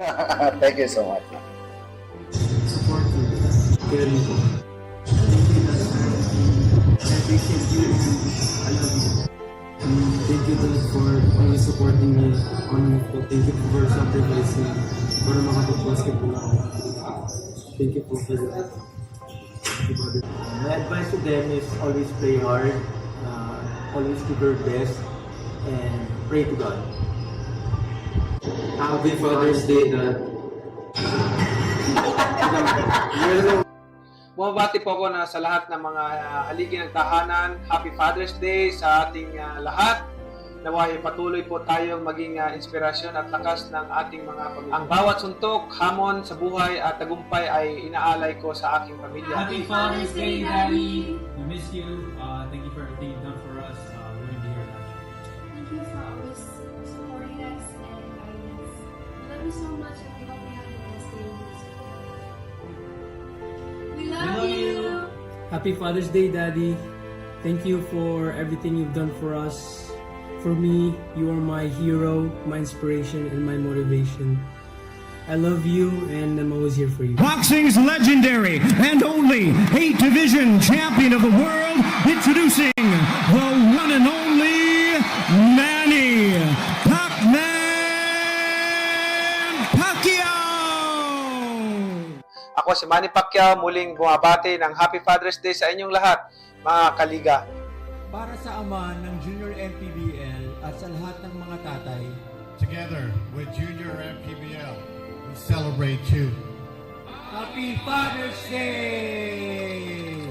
Thank you so much. Support you. Caring ko. I appreciate you. I love you. Thank you Dad for always supporting me on my foot. Thank you for sacrificing para makapag-basketball ako. Thank you for that. My advice to them is always play hard, always do your best, and pray to God. Happy Father's Day, Dad. Bumabati po ako na sa lahat ng mga haligi ng tahanan. Happy Father's Day sa ating lahat. Naway patuloy po tayong maging inspirasyon at lakas ng ating mga pamilya. Ang bawat suntok, hamon sa buhay at tagumpay ay inaalay ko sa aking pamilya. Happy Father's Day, Daddy! We miss you. Thank you for everything you've done for us. We're going to be here now. Thank you for always supporting us and guiding us. We love you so much and we hope you have the best day. We love you! Happy Father's Day, Daddy. Thank you for everything you've done for us. For me, you are my hero, my inspiration, and my motivation. I love you, and I'm always here for you. Boxing's legendary and only 8 division champion of the world, introducing the one and only Manny Pacman Pacquiao! Ako si Manny Pacquiao, muling bumabati ng Happy Father's Day sa inyong lahat, mga kaliga. Para sa ama ng Junior MPBL at sa lahat ng mga tatay, Together with Junior MPBL, we celebrate you. Happy Father's Day!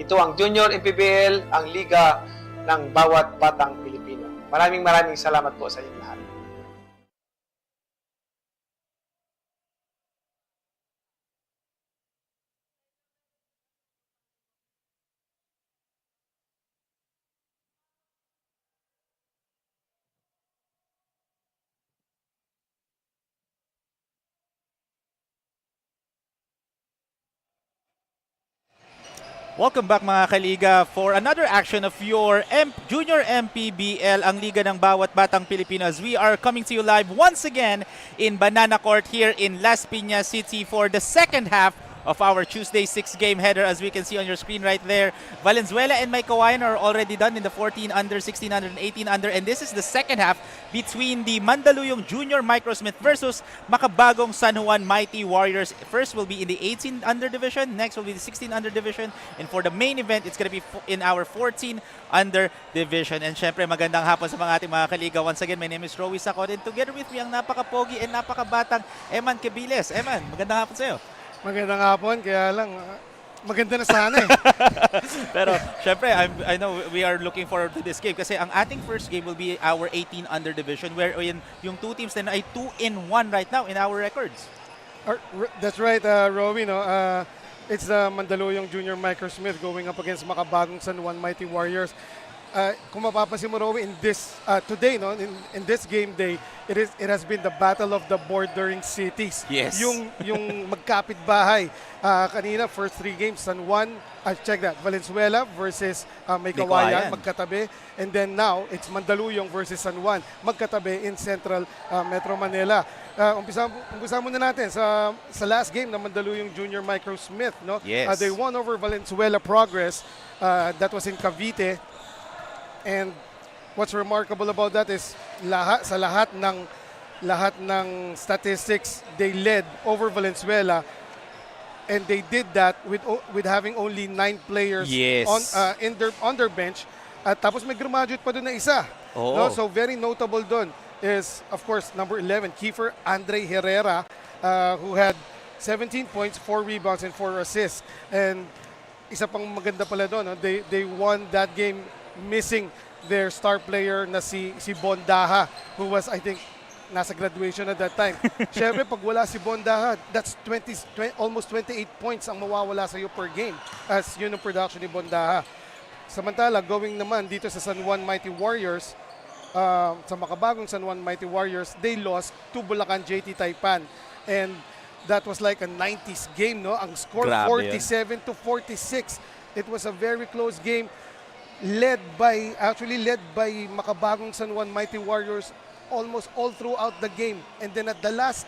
Ito ang Junior MPBL, ang liga ng bawat batang Pilipino. Maraming salamat po sa inyong lahat. Welcome back mga kaliga for another action of your Junior MPBL, ang liga ng bawat batang Pilipino, as we are coming to you live once again in Banana Court here in Las Piñas City for the second half of our Tuesday 6-game header. As we can see on your screen right there, Valenzuela and Microsmith are already done in the 14 under, 16 under, and 18 under, and this is the second half between the Mandaluyong Junior Microsmith versus Makabagong San Juan Mighty Warriors. First will be in the 18 under division, next will be the 16 under division, and for the main event, it's gonna be in our 14 under division. And syempre, magandang hapon sa mga ating mga kaliga. Once again, my name is Rowy Sacod, and together with me ang napaka-pogi and napakabatang Eman Cabiles. Eman, magandang hapon sa'yo. Magandang hapon, kaya lang maganda na sana eh. Pero syempre, I know we are looking forward to this game kasi ang ating first game will be our 18 under division, wherein yung two teams na ay 2-1 right now in our records. That's right, Rowie, no? It's the Mandaluyong Junior Microsmith going up against Makabagong San Juan Mighty Warriors. Kung mapapansin mo, Rowie, in this today, no, in this game day, it has been the battle of the bordering cities. Yes. Yung magkapit-bahay. Kanina, first 3 games, San Juan, check that, Valenzuela versus Maykawayan, magkatabi. And then now, it's Mandaluyong versus San Juan, magkatabi in Central Metro Manila. Umpisa muna natin sa last game na Mandaluyong Junior Microsmith, no? Yes. They won over Valenzuela Progress. That was in Cavite. And what's remarkable about that is sa lahat ng statistics, they led over Valenzuela, and they did that with having only 9 players on their bench. At tapos may graduate pa doon na isa. Oh. No? So very notable doon is, of course, number 11, Kiefer Andre Herrera, who had 17 points, 4 rebounds, and 4 assists. And isa pang maganda pala doon, no? They won that game missing their star player na si Bondaha, who was, I think, nasa graduation at that time. Siyempre, pag wala si Bondaha, that's almost 28 points ang mawawala sa'yo per game, as yun ang production ni Bondaha. Samantala, going naman dito sa San Juan Mighty Warriors, sa Makabagong San Juan Mighty Warriors, they lost to Bulacan JT Taipan. And that was like a 90s game, no? Ang score, 47-46. It was a very close game. Led by Makabagong San Juan Mighty Warriors almost all throughout the game. And then at the last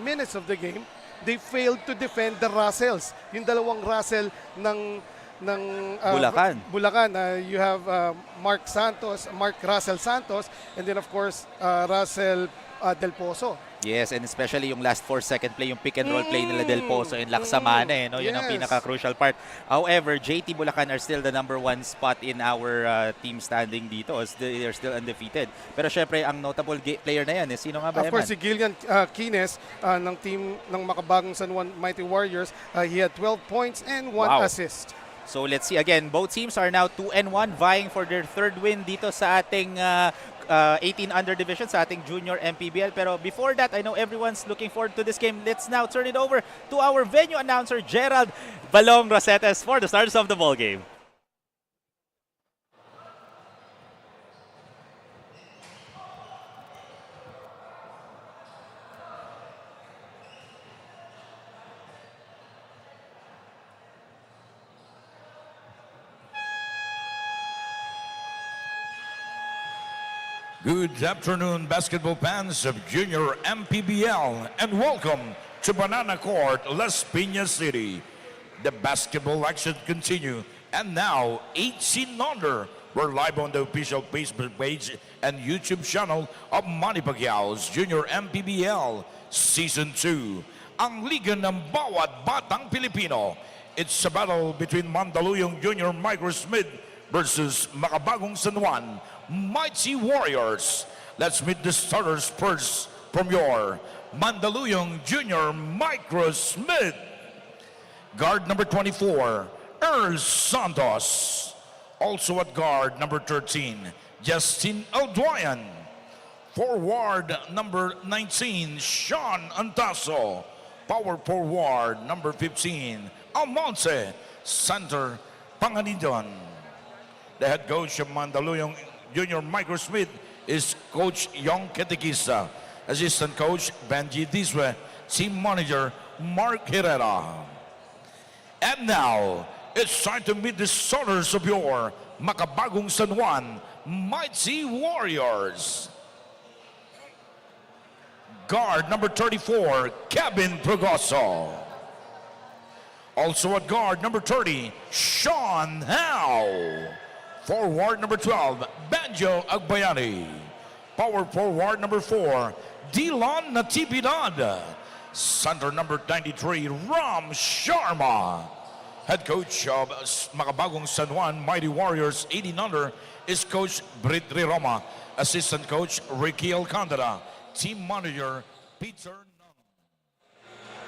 minutes of the game, they failed to defend the Russells. Yung dalawang Russell ng Bulacan. You have Mark Russell Santos, and then of course Russell Del Pozo. Yes, and especially yung last 4-second play, yung pick and roll play nila Del Pozo and Laksamana, no? Yun ang pinaka-crucial part. However, JT Bulacan are still the #1 spot in our team standing dito. They are still undefeated. Pero syempre, ang notable player na yan, sino nga ba? Of course, si Gillian Quines ng team ng Makabagong San Juan Mighty Warriors. He had 12 points and 1 assist. So let's see again, both teams are now 2-1, vying for their third win dito sa ating 18 under division, sa ating junior MPBL. Pero before that, I know everyone's looking forward to this game. Let's now turn it over to our venue announcer, Gerald Balong Rosetes, for the starters of the ball game. Good afternoon, basketball fans of Junior MPBL, and welcome to Banana Court, Las Piñas City. The basketball action continue, and now 18 under. We're live on the official Facebook page and YouTube channel of Manny Pacquiao's Junior MPBL Season 2. Ang liga ng bawat batang Pilipino. It's a battle between Mandaluyong Junior Microsmith versus Makabagong San Juan Mighty Warriors. Let's meet the starters first from your Mandaluyong Junior Microsmith. Guard number 24, Earl Santos. Also at guard number 13, Justin Alduayan. Forward number 19, Sean Antaso. Power forward number 15, Almonte. Center, Panganidan. The head coach of Mandaluyong Junior Microsmith is Coach Yong Ketikisa. Assistant Coach Benji Diswe. Team Manager Mark Herrera. And now, it's time to meet the starters of your Makabagong San Juan Mighty Warriors. Guard number 34, Kevin Progoso. Also at guard number 30, Sean Howe. Forward number 12, Banjo Agbayani. Power forward number 4, Dylan Natividad. Center number 93, Ram Sharma. Head coach of Makabagong San Juan Mighty Warriors 18 under is Coach Brit Roma. Assistant Coach Ricky Alcantara. Team Manager Peter.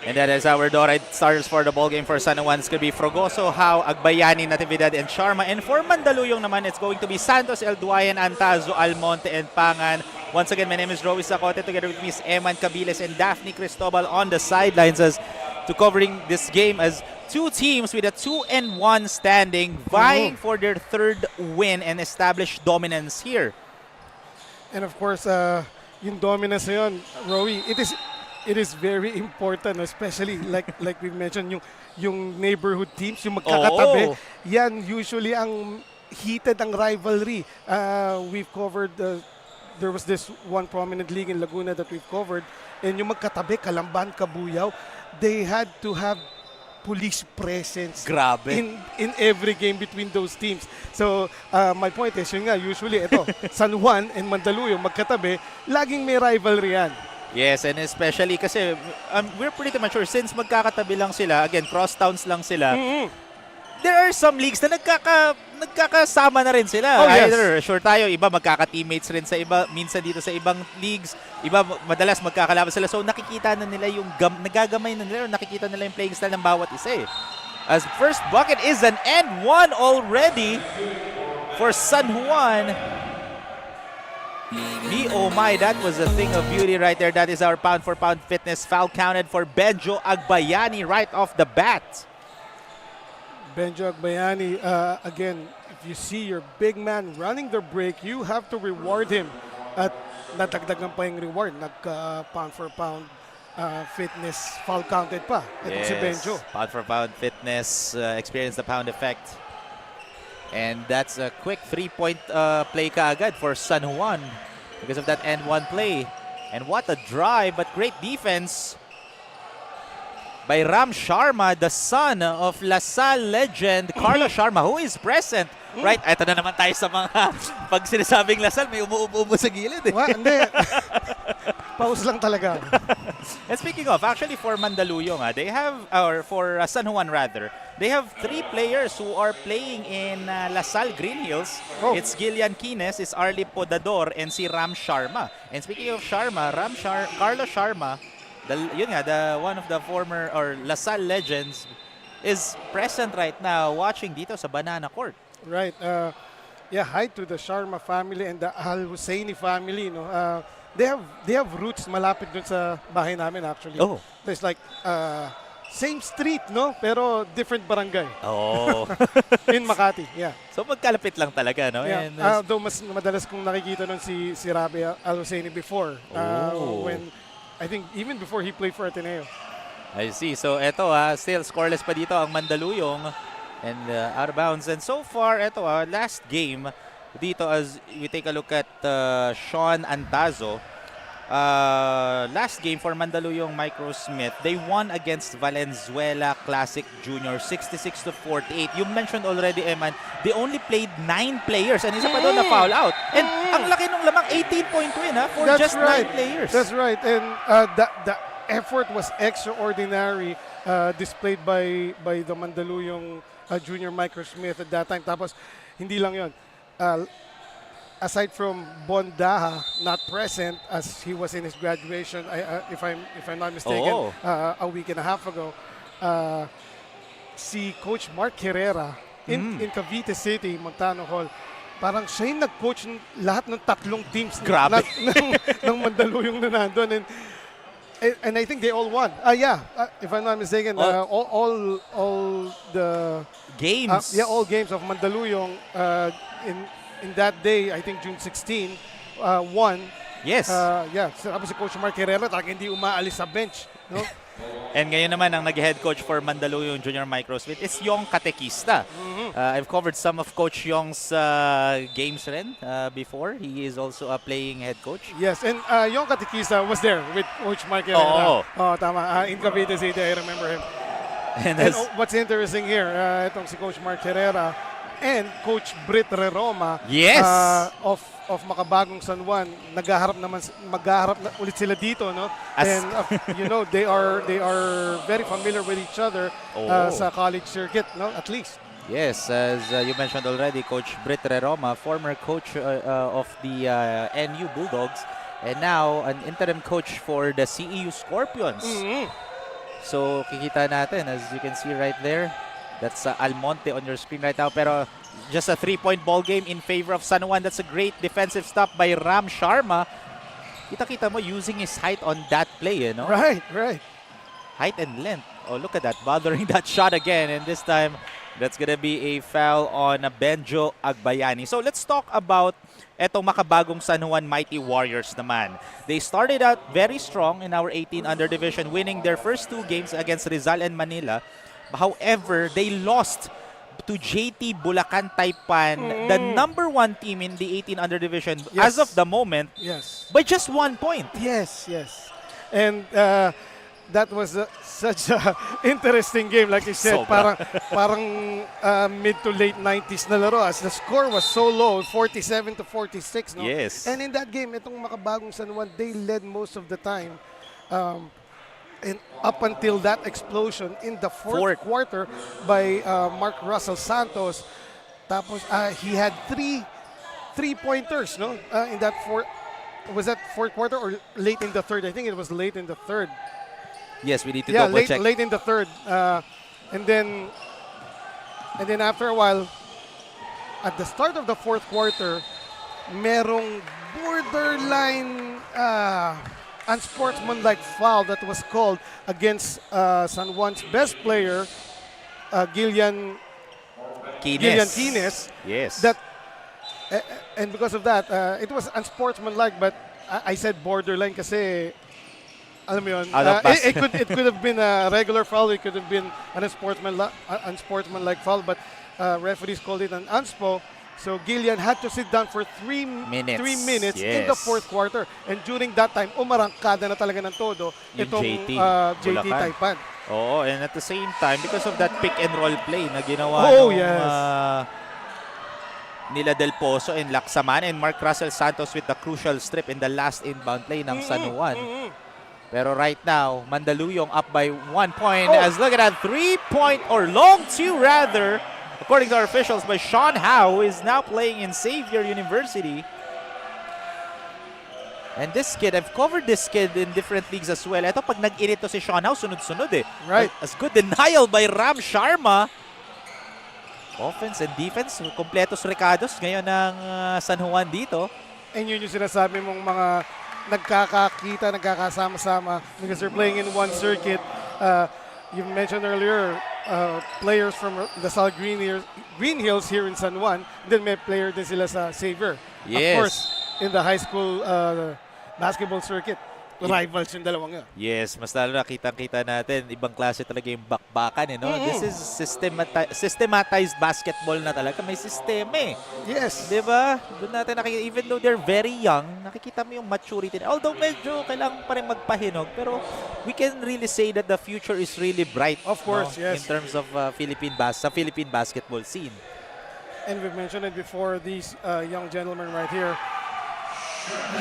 And that is our Dorite starters for the ball game for San Juan. It's going to be Frogoso, Howe, Agbayani, Natividad, and Sharma. And for Mandaluyong naman, it's going to be Santos, Elduayan, Antazo, Almonte, and Pangan. Once again, my name is Roy Zacote, together with Miss Eman Cabiles and Daphne Cristobal on the sidelines as to covering this game as two teams with a 2-1 standing, vying for their third win and establish dominance here. And of course, yung dominance na yun, Roy, it is very important, especially like we mentioned, yung neighborhood teams, yung magkakatabi. Yan usually ang heated ang rivalry. We've covered there was this one prominent league in Laguna that we've covered, and yung magkatabi, Kalamban, Kabuyaw, they had to have police presence in every game between those teams. So my point is, yun nga, usually ito, San Juan and Mandaluyong magkatabi, laging may rivalry yan. Yes, and especially kasi we're pretty much sure since magkakatabi lang sila, again, cross towns lang sila, there are some leagues na nagkakasama na rin sila. Either, sure tayo, iba magkaka-teammates rin sa iba, minsan dito sa ibang leagues, iba madalas magkakalaban sila. So nakikita na nila yung, nagagamay na nila, nakikita nila yung playing style ng bawat isa eh. As first bucket is an and one already for San Juan. Oh my, that was a thing of beauty right there. That is our pound for pound fitness. Foul counted for Benjo Agbayani right off the bat. Benjo Agbayani, again, if you see your big man running the break, you have to reward him at natagdagan pa yung reward. Pound for pound fitness, foul counted pa. Ito si Benjo. Pound for pound fitness, experience the pound effect. And that's a quick 3-point play kaagad for San Juan. because of that end one play. And what a drive, but great defense by Ram Sharma, the son of LaSalle legend Carlos Sharma, who is present. Right, eto na naman tayo sa mga pag sinasabing LaSalle, may umuubo sa gilid. Hindi. Pause lang talaga. And speaking of, actually for Mandaluyong, they have, or for San Juan rather, they have 3 players who are playing in LaSalle Green Hills. It's Gillian Quines, it's Arlie Podador, and si Ram Sharma. And speaking of Sharma, Carlos Sharma, the one of the former or LaSalle legends, is present right now watching dito sa Banana Court. Right. Hi to the Sharma family and the Al Husseini family. No, they have roots malapit dun sa bahay namin actually. Oh. There's like same street, no, pero different barangay. Oh. In Makati. Yeah. So magkalapit lang talaga, no? Yeah. And, Though mas madalas kong nakikita nun si Rabi Al Husseini before, when I think even before he played for Ateneo. I see. So eto still scoreless pa dito ang Mandaluyong. And out of bounds. And so far, ito last game dito as we take a look at Sean Antazo. Last game for Mandaluyong Microsmith, they won against Valenzuela Classic Junior 66-48. You mentioned already, Eman, they only played 9 players and isa pa doon na foul out. And ang laki nung lamang 18-point win for That's just right. 9 players. That's right. And the effort was extraordinary displayed by the Mandaluyong Junior Microsmith at that time. Tapos, hindi lang yun. Aside from Bondaha not present as he was in his graduation, if I'm not mistaken, a week and a half ago, si Coach Mark Herrera in Cavite City, Montano Hall, parang siya yung nag-coach ng lahat ng 3 teams ng Mandaluyong na nandun. And I think they all won. If I'm not mistaken, all the games. All games of Mandaluyong in that day, I think June 16, won. Yes. Tapos si Coach Mark Herrera talagang hindi umaalis sa bench, no? And ngayon naman ang nag-head coach for Mandaluyong Junior Microsmith is Yong Katekista. I've covered some of Coach Yong's games rin before. He is also a playing head coach. Yes, and Yong Katekista was there with Coach Mark Herrera. Tama. In Cavite City, I remember him. And what's interesting here, itong si Coach Mark Herrera and Coach Brit Reroma of Makabagong San Juan, maghaharap na ulit sila dito, no? And they are very familiar with each other sa college circuit, no? At least. Yes, as you mentioned already, Coach Brit Reroma, former coach of the NU Bulldogs, and now an interim coach for the CEU Scorpions. So kikita natin, as you can see right there, that's Almonte on your screen right now. Pero just a 3-point ball game in favor of San Juan. That's a great defensive stop by Ram Sharma. Kita mo using his height on that play, no? Right. Height and length. Oh, look at that, bothering that shot again. And this time, that's gonna be a foul on Benjo Agbayani. So let's talk about etong Makabagong San Juan Mighty Warriors naman. They started out very strong in our 18 under division, winning their first 2 games against Rizal and Manila. However, they lost to JT Bulacan Taipan, the number 1 team in the 18 under division as of the moment, by just 1 point. Yes. And that was such an interesting game, like you said. Parang mid to late 90s na laro as the score was so low, 47-46. No? Yes. And in that game, itong Makabagong San Juan, they led most of the time. And up until that explosion in the fourth quarter by Mark Russell Santos, tapos he had three pointers, no? In that was that fourth quarter or late in the third? I think it was late in the third. Yes, we need to double check. Late in the third, and then after a while, at the start of the fourth quarter, merong borderline unsportsmanlike foul that was called against San Juan's best player, Gillian Quines. Yes. And because of that, it was unsportsmanlike, but I said borderline kasi alam mo yun, it could have been a regular foul, it could have been an unsportsmanlike foul, but referees called it an unspo. So Gillian had to sit down for 3 minutes in the Yes. fourth quarter. And during that time, umarangkada na talaga ng todo Yung itong JT, JT Bulacan. Taipan. Oo, and at the same time, because of that pick and roll play na ginawa nila Del Pozo and Laksaman and Mark Russell Santos with the crucial strip in the last inbound play ng San Juan. Pero right now, Mandaluyong up by 1 point. As look at that, 3-point or long two rather, according to our officials, by Sean Howe, who is now playing in Xavier University. And this kid, I've covered this kid in different leagues as well. Ito, pag nag-init to si Sean Howe, sunod-sunod eh. Right. As good denial by Ram Sharma. Offense and defense, kompletos recados ngayon ng San Juan dito. And yun yung sinasabi mong mga nagkakakita, nagkakasama-sama because they're playing in one circuit. You mentioned earlier, players from the Sal Green Hills here in San Juan, then may player din sila sa Xavier. Yes. Of course, in the high school basketball circuit, rivals yung dalawang yun. Yes, mas lalo na kitang-kita natin, ibang klase talaga yung bakbakan. No? This is systematized basketball na talaga. May sistema eh. Yes. Diba? Doon natin nakikita, even though they're very young, nakikita mo yung maturity. Although medyo kailangan pa rin magpahinog, pero we can really say that the future is really bright. Of course, yes. In terms of Philippine basketball scene. And we've mentioned it before, these young gentlemen right here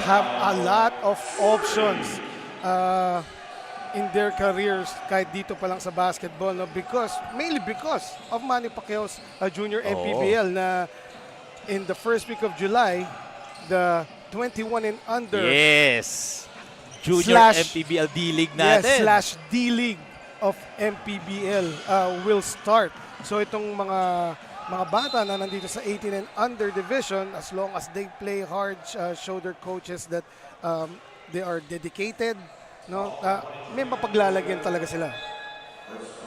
have a lot of options in their careers kahit dito pa lang sa basketball, no? Mainly because of Manny Pacquiao's junior MPBL na in the first week of July, the 21 and under Junior MPBL D-League natin. Yes, D-League of MPBL will start. So itong mga bata na nandito sa 18 and under division, as long as they play hard, show their coaches that they are dedicated, no, may mapaglalagyan talaga sila.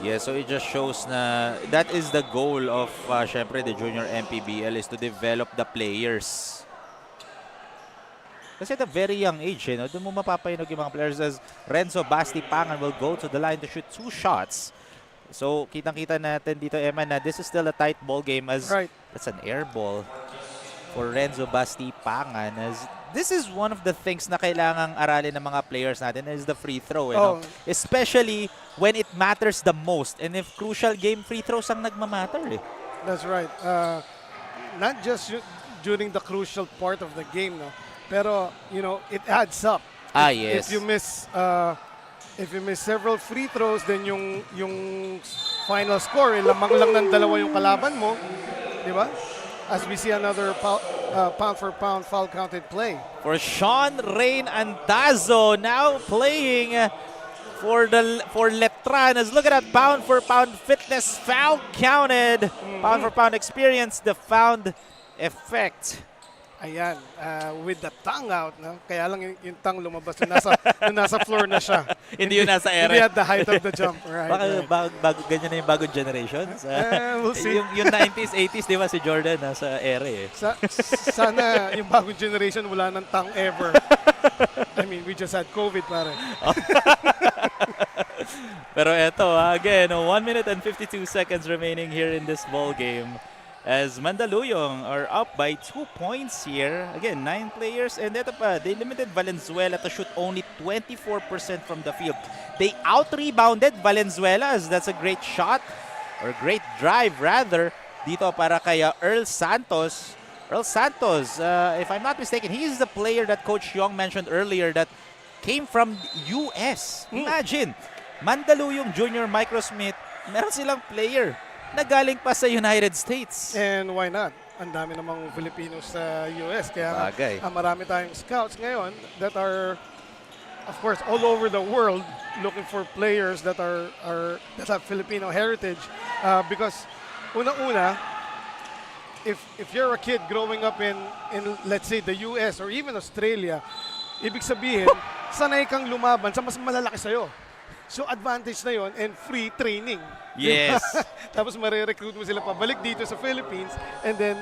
Yeah, so it just shows na that is the goal of syempre the junior MPBL is to develop the players. Kasi at a very young age, doon mo mapapahinog yung mga players as Renzo Basti Pangan will go to the line to shoot 2 shots. So, kitang-kita natin dito, Emma, na this is still a tight ball game as that's an air ball for Renzo Basti Pangan. As this is one of the things na kailangang aralin ng mga players natin is the free throw. Especially when it matters the most. And if crucial game free throws ang nagmamatter. That's right. Not just during the crucial part of the game, no, pero, it adds up. Yes. If you miss several free throws, then yung final score, lamang lang ng dalawa yung kalaban mo, di ba? As we see another pound-for-pound foul-counted play. For Sean Rain Antazo, now playing for Letran. As look at that pound-for-pound fitness, foul-counted. Pound-for-pound experience, the found effect. Ayan, with the tongue out, no? Kaya lang yung tongue lumabas nung nasa floor na siya. Hindi yun nasa ere. Hindi at the height of the jump. Right, ganyan na yung bagong generation. We'll see. Yung 90s, 80s, di ba si Jordan nasa ere eh. Sana yung bagong generation wala ng tongue ever. I mean, we just had COVID, pare. Pero eto, again, 1 minute and 52 seconds remaining here in this ball game. As Mandaluyong are up by 2 points here. Again, 9 players. And ito pa, they limited Valenzuela to shoot only 24% from the field. They out-rebounded Valenzuela as that's a great shot. Or great drive, rather. Dito para kay Earl Santos. Earl Santos, if I'm not mistaken, he is the player that Coach Yong mentioned earlier that came from US. Imagine, Mandaluyong Junior Microsmith, meron silang player na galing pa sa United States. And why not? Ang dami namang Filipinos sa US. Kaya marami tayong scouts ngayon that are, of course, all over the world looking for players that have Filipino heritage. Because una-una, if you're a kid growing up in let's say the US or even Australia, ibig sabihin, sanay kang lumaban sa mas malalaki sa'yo. So advantage na yon and free training. Yes. Tapos marirecruit mo sila pabalik dito sa Philippines and then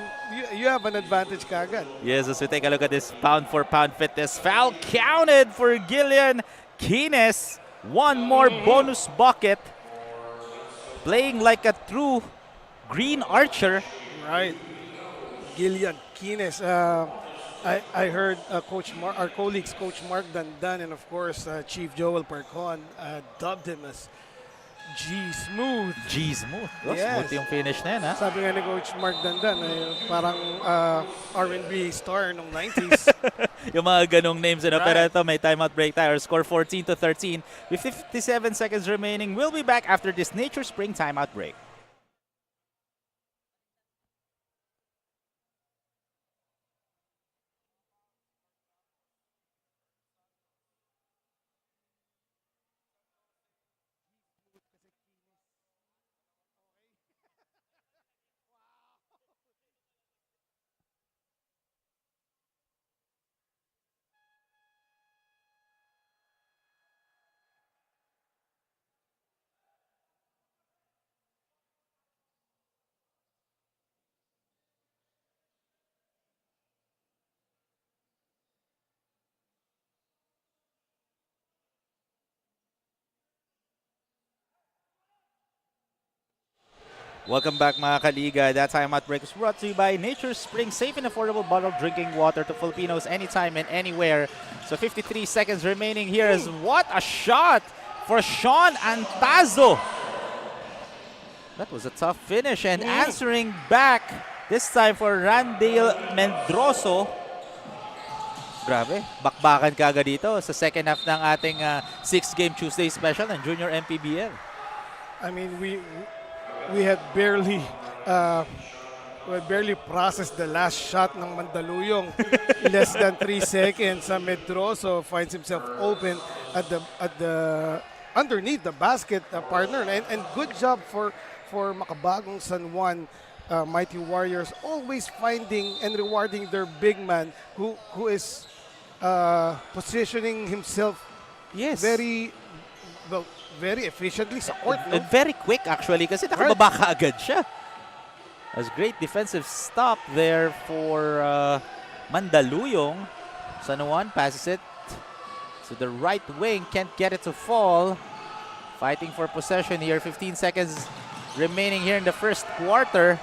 you have an advantage kaagad. Yes, as we take a look at this pound-for-pound fitness. Foul counted for Gillian Kines. One more bonus bucket. Playing like a true green archer. Right. Gillian Kines. I heard our colleagues, Coach Mark Dandan, and of course Chief Joel Percon dubbed him as G Smooth. G Smooth. Oh, Yes. smooth yung finish na yan, ha? Sabi nga ni Coach Mark Dandan, parang R&B star nung 90s. Yung mga ganong names. Ano? Pero Right. ito, may timeout break tayo. Our score 14-13. With 57 seconds remaining, we'll be back after this Nature Spring timeout break. Welcome back mga kaliga. That timeout break was brought to you by Nature Spring, safe and affordable bottled drinking water to Filipinos anytime and anywhere. So 53 seconds remaining here is what a shot for Sean Antazo. That was a tough finish and answering back this time for Randale Mendroso. Grabe, bakbakan kaga dito sa second half ng ating 6-game Tuesday special ng Junior MPBL. I mean, we had barely processed the last shot ng Mandaluyong. Less than 3 seconds, Medroso finds himself open at the underneath the basket, partner, and good job for Makabagong San Juan Mighty Warriors, always finding and rewarding their big man who is positioning himself very efficiently sa court. And very quick actually kasi nakababa ka agad siya. As great defensive stop there for Mandaluyong. San Juan passes it to the right wing, can't get it to fall. Fighting for possession here, 15 seconds remaining here in the first quarter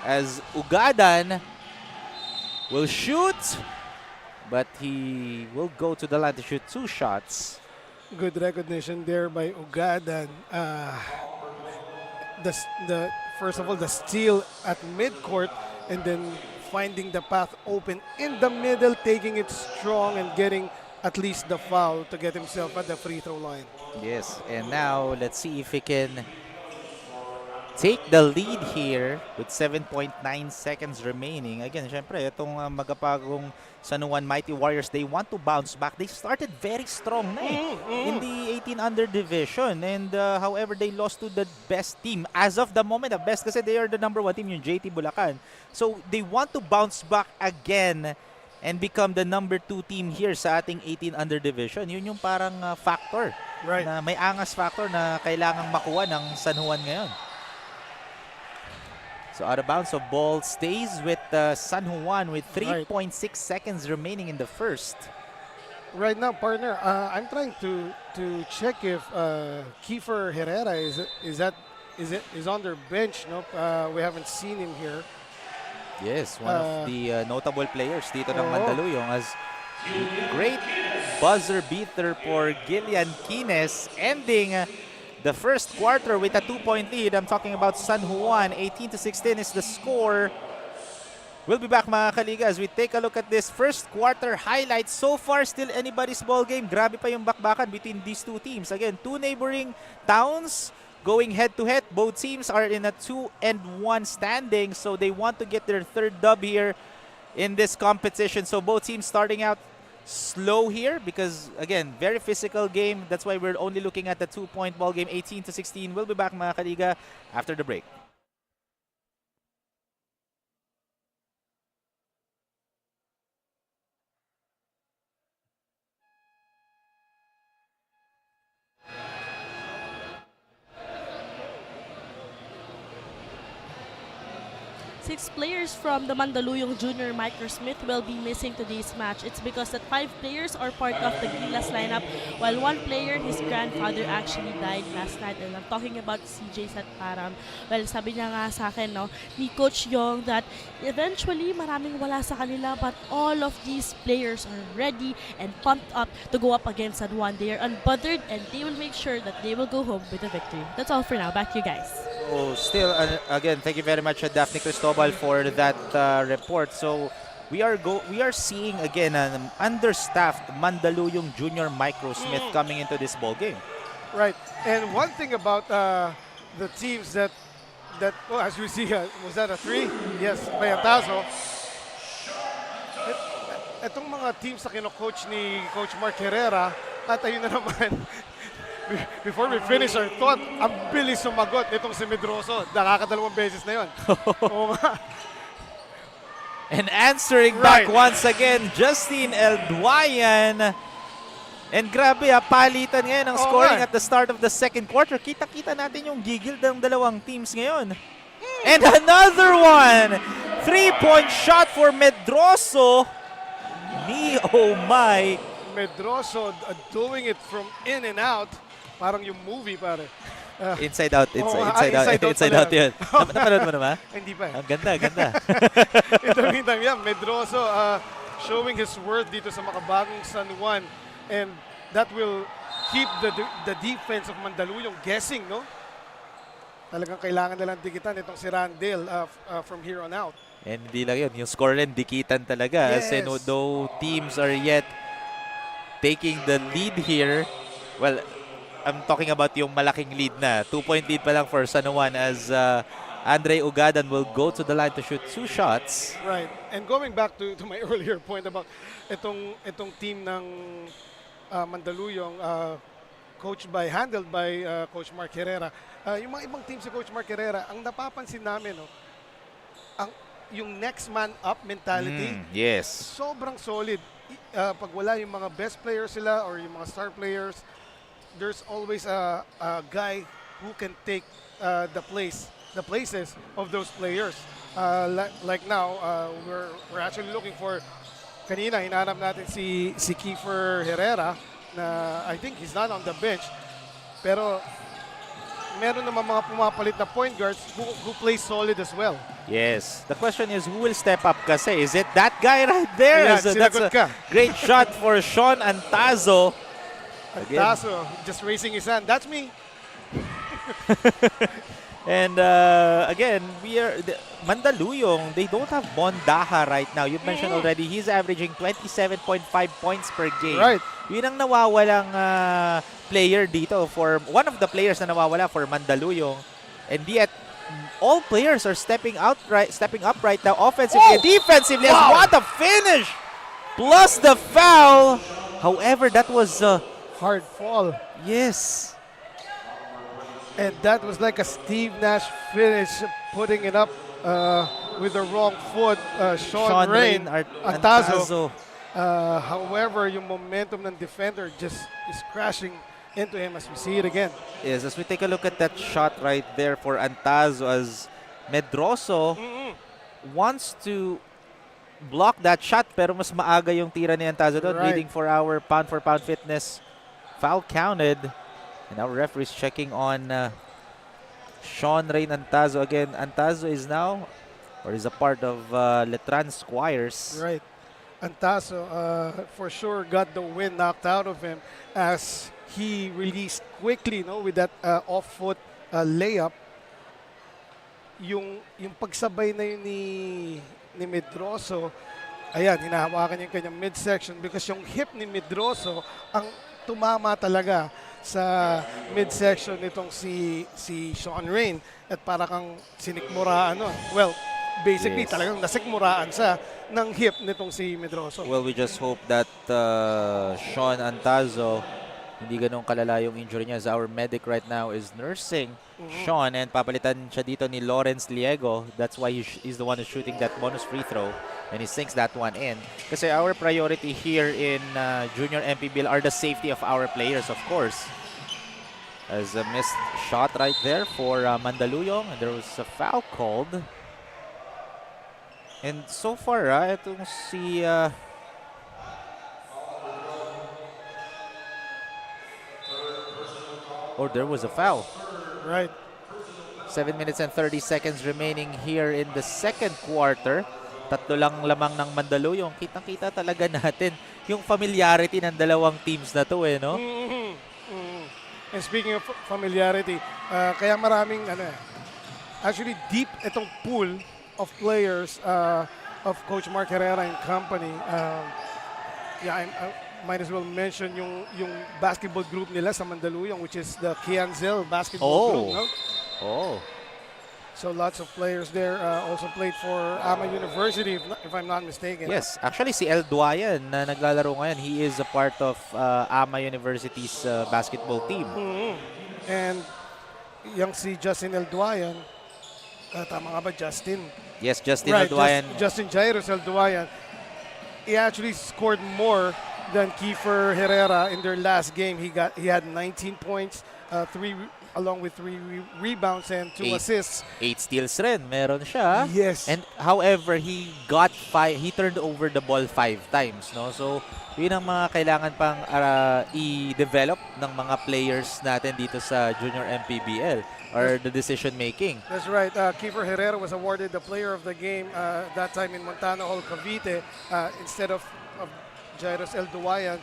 as Ugadan will shoot, but he will go to the line to shoot 2 shots. Good recognition there by Ugadan. First of all, the steal at midcourt, and then finding the path open in the middle, taking it strong and getting at least the foul to get himself at the free throw line. Yes, and now let's see if he can take the lead here with 7.9 seconds remaining. Again, syempre, itong Makabagong San Juan Mighty Warriors, they want to bounce back. They started very strong na in the 18 under division, and however, they lost to the best team. As of the moment, the best kasi they are the #1 team, yung JT Bulacan. So, they want to bounce back again and become the #2 team here sa ating 18 under division. Yun yung parang factor. Right. Na may angas factor na kailangang makuha ng San Juan ngayon. So out of bounds, so ball stays with San Juan with 3.6 seconds remaining in the first. Right now, partner, I'm trying to check if Kiefer Herrera is on their bench. Nope, we haven't seen him here. Yes, one of the notable players dito ng Mandaluyong, as great buzzer beater for Gillian Kines, ending the first quarter with a 2-point lead. I'm talking about San Juan. 18-16 is the score. We'll be back mga kaliga as we take a look at this first quarter highlights. So far, still anybody's ball game. Grabe pa yung bakbakan between these two teams. Again, two neighboring towns going head-to-head. Both teams are in a 2-1 standing, so they want to get their third dub here in this competition. So both teams starting out slow here because, again, very physical game. That's why we're only looking at the 2-point ball game, 18-16. We'll be back mga kaliga after the break. 6 players from the Mandaluyong Junior Microsmith will be missing today's match. It's because that 5 players are part of the Gilas lineup, while 1 player, his grandfather, actually died last night. And I'm talking about CJ Satparam. Well, sabi niya nga sa akin, no, ni Coach Yong, that eventually maraming wala sa kanila, but all of these players are ready and pumped up to go up against San Juan. They are unbothered and they will make sure that they will go home with a victory. That's all for now. Back to you guys. So still, again, thank you very much, Daphne Cristobal, for that report. So we are seeing again an understaffed Mandaluyong Junior Microsmith coming into this ball game. Right. And one thing about the teams that well, as we see, was that a 3? Yes, by Antazo. Itong mga teams na kino-coach ni Coach Mark Herrera, at ayun na naman, before we finish our thought, ang bilis sumagot nitong si Medroso. Nakakadalawang beses na yun. Oo nga. And answering back once again, Justine Elduayan. And grabe, palitan ngayon ang scoring at the start of the second quarter. Kita-kita natin yung gigil ng dalawang teams ngayon. And another one! 3-point shot for Medroso. Oh my! Medroso doing it from in and out. Parang yung movie, pare. Inside out yun. Napanood mo naman? Hindi pa. Ang ganda, ganda. In the meantime, yeah, Medroso showing his worth dito sa Makabagong San Juan. And that will keep the defense of Mandaluyong guessing, no? Talagang kailangan nilang dikitan itong si Randall from here on out. And hindi lang yun, yung score rin dikitan talaga. Yes. Kasi no teams are yet taking the lead here. Well, I'm talking about yung malaking lead na. 2-point lead pa lang for San Juan as Andre Ugadan will go to the line to shoot 2 shots. Right. And going back to my earlier point about itong team ng Mandaluyong, handled by Coach Mark Herrera. Yung mga ibang team si Coach Mark Herrera, ang napapansin namin, no, yung next man up mentality, yes, sobrang solid. Pag wala yung mga best players sila or yung mga star players, there's always a guy who can take the places of those players. Like now, we're actually looking for, kanina hinahanap natin si Kiefer Herrera na I think he's not on the bench, pero meron naman mga pumapalit na point guards who play solid as well. Yes. The question is, who will step up kasi? Is it that guy right there? Yeah, That's a great shot for Sean Antazo. Antazo just raising his hand. That's me. And again, Mandaluyong, they don't have Bondaha right now. You mentioned already, he's averaging 27.5 points per game. Right. Yun ang nawawalang player dito, for one of the players na nawawala for Mandaluyong. And yet, all players are stepping up right now, offensively and defensively. Wow. What a finish! Plus the foul. However, that was a hard fall. Yes. And that was like a Steve Nash finish, putting it up with the wrong foot. Sean Rain, Antazo. However, yung momentum ng defender just is crashing into him as we see it again. Yes, as we take a look at that shot right there for Antazo, as Medroso wants to block that shot, pero mas maaga yung tira ni Antazo doon, leading for our pound-for-pound fitness. Foul counted. And our referee is checking on Sean Rain Antazo. Again, Antazo is now, or is a part of Letran Squires. Right. Antazo, for sure, got the wind knocked out of him as he released quickly, no, with that off-foot layup. Yung pagsabay na yun ni Medroso, ayan, hinahawakan yung kanyang midsection because yung hip ni Medroso ang tumama talaga sa midsection nitong si Sean Rain at para kang sinikmuraan. Well, basically talagang nasikmuraan sa ng hip nitong si Medroso. Well, we just hope that Sean Antazo, hindi ganun kalala yung injury niya, as our medic right now is nursing Sean, and papalitan siya dito ni Lawrence Liego. That's why he's the one who's shooting that bonus free throw, and he sinks that one in. Kasi our priority here in Junior MPBL are the safety of our players, of course. As a missed shot right there for Mandaluyong, and there was a foul called. And so far, itong si... oh, there was a foul. Right. 7 minutes and 30 seconds remaining here in the second quarter. Tatlo lang lamang ng Mandaluyong. Kitang-kita talaga natin yung familiarity ng dalawang teams na to, no? And speaking of familiarity, kaya maraming actually deep itong pool of players of Coach Mark Herrera and company. I might as well mention yung basketball group nila sa Mandaluyong, which is the Kianzel basketball group. No? Oh. So lots of players there also played for Ama University, if I'm not mistaken. Yes, actually si El Duayan na naglalaro ngayon, he is a part of Ama University's basketball team. And yung si Justin El Duayan, tama nga ba Justin? Yes, Justin El Duayan. Justin Jairus El Duayan. He actually scored more than Kiefer Herrera in their last game. He had 19 points, along with 3 rebounds and 2 assists. 8 steals rin, meron siya. Yes. And however, he turned over the ball 5 times, no? So, yun ang mga kailangan pang i-develop ng mga players natin dito sa Junior MPBL or the decision making. That's right. Kiefer Herrera was awarded the player of the game that time in Montana Hall, Cavite, instead of Jairus El Duayan,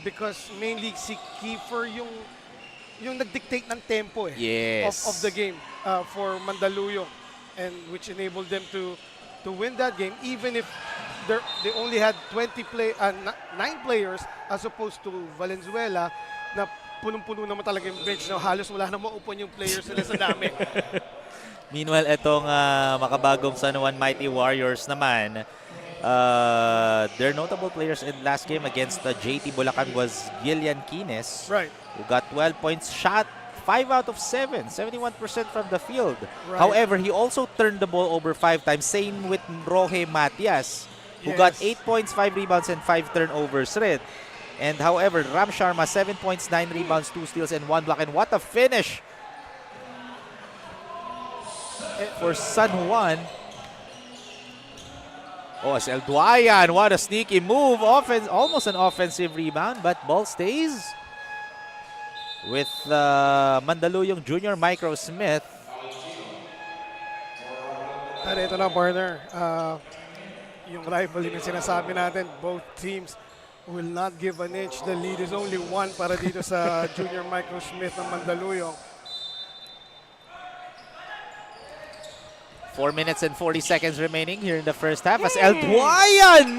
because mainly si Kiefer yung nag-dictate ng tempo of the game for Mandaluyong, and which enabled them to win that game, even if they only had 9 players as opposed to Valenzuela na punong-puno naman talaga yung bench na halos wala na maupuan yung players nila sa dami. Meanwhile, itong makabagong San Juan Mighty Warriors naman, their notable players in last game against JT Bulacan was Gillian Quines, right, who got 12 points, shot 5 out of 7, 71% from the field. Right. However, he also turned the ball over 5 times. Same with Roge Matias, who got 8 points, 5 rebounds, and 5 turnovers rin. And however, Ram Sharma, 7 points, 9 rebounds, 2 steals, and 1 block. And what a finish for San Juan. Oh, as El Duayan, what a sneaky move. Almost an offensive rebound, but ball stays with Mandaluyong Junior Microsmith. At ito na, partner. Yung rivalry na sinasabi natin, both teams will not give an inch. The lead is only 1 para dito sa Junior Microsmith ng Mandaluyong. 4 minutes and 40 seconds remaining here in the first half. As El Duayan,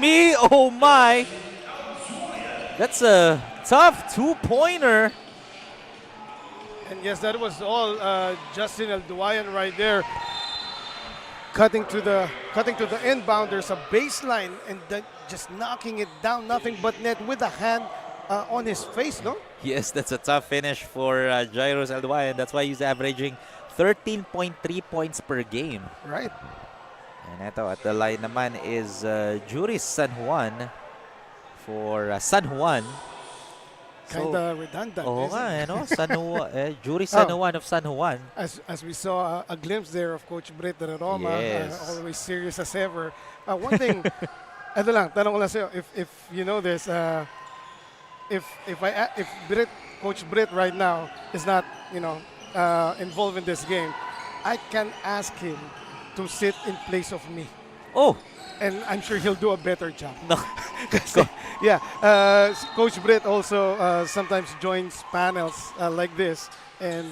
oh my. That's a tough 2-pointer. And yes, that was all Justin El Duayan right there. Cutting to the inbound. There's a baseline and then just knocking it down. Nothing but net with a hand on his face, no? Yes, that's a tough finish for Jairus El Duayan. That's why he's averaging 13.3 points per game. Right. And ito, at the line naman is Juris San Juan for San Juan. Kinda redundant. Oo nga, no? Juris San Juan of San Juan. As we saw a glimpse there of Coach Brett Roma, yes. Always serious as ever. One thing, ito lang, tanong ko lang sa'yo, if you know this, if Coach Brett right now is not, involved in this game, I can ask him to sit in place of me. Oh! And I'm sure he'll do a better job. No. Coach Brett also sometimes joins panels like this. And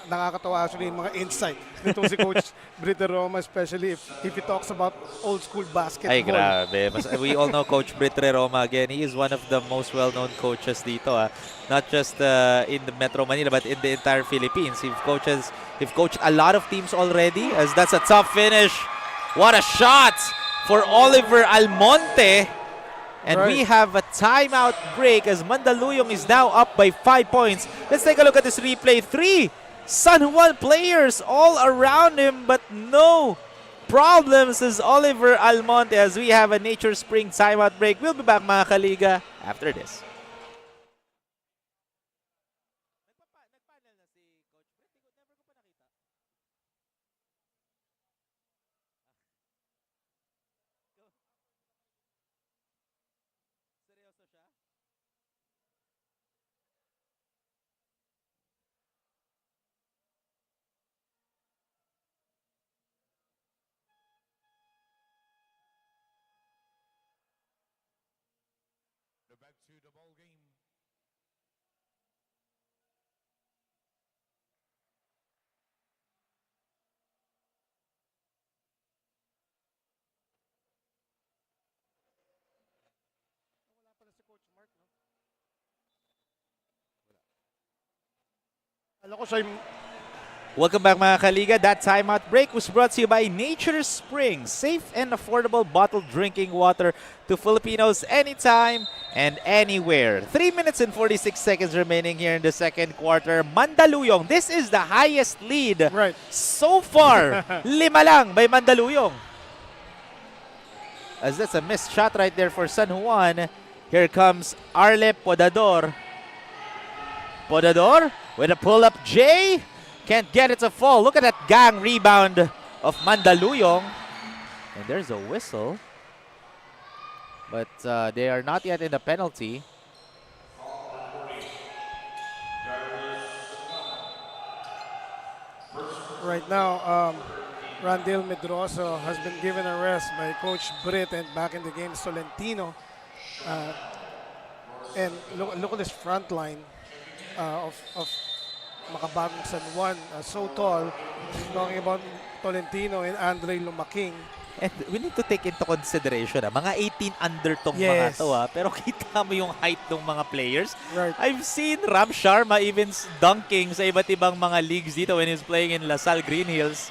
nakakatawa actually yung mga insight nitong si Coach Brett Roma, especially if he talks about old school basketball. Ay, grabe. We all know Coach Brett Roma. Again, he is one of the most well-known coaches dito. Not just in the Metro Manila, but in the entire Philippines. He's coached a lot of teams already, as that's a tough finish. What a shot for Oliver Almonte. And we have a timeout break as Mandaluyong is now up by 5 points. Let's take a look at this replay. 3 San Juan players all around him, but no problems as Oliver Almonte as we have a Nature Spring timeout break. We'll be back, mga kaliga, after this. Alam ko siya yung Welcome back mga kaliga. That timeout break was brought to you by Nature Spring. Safe and affordable bottled drinking water to Filipinos anytime and anywhere. 3 minutes and 46 seconds remaining here in the second quarter. Mandaluyong, this is the highest lead right. so far. 5 lang by Mandaluyong. As that's a missed shot right there for San Juan. Here comes Arle Podador. Podador with a pull-up J. Can't get it to fall. Look at that gang rebound of Mandaluyong. And there's a whistle. But they are not yet in the penalty. Right now, Randall Medroso has been given a rest by Coach Britt, and back in the game, Solentino. And look at this front line of Makabagong San Juan, so tall. Talking about Tolentino and Andre Lumaking. And we need to take into consideration, mga 18 under tong mga to. Pero kita mo yung height ng mga players. Right. I've seen Ram Sharma even dunking sa iba't ibang mga leagues dito when he's playing in LaSalle Green Hills.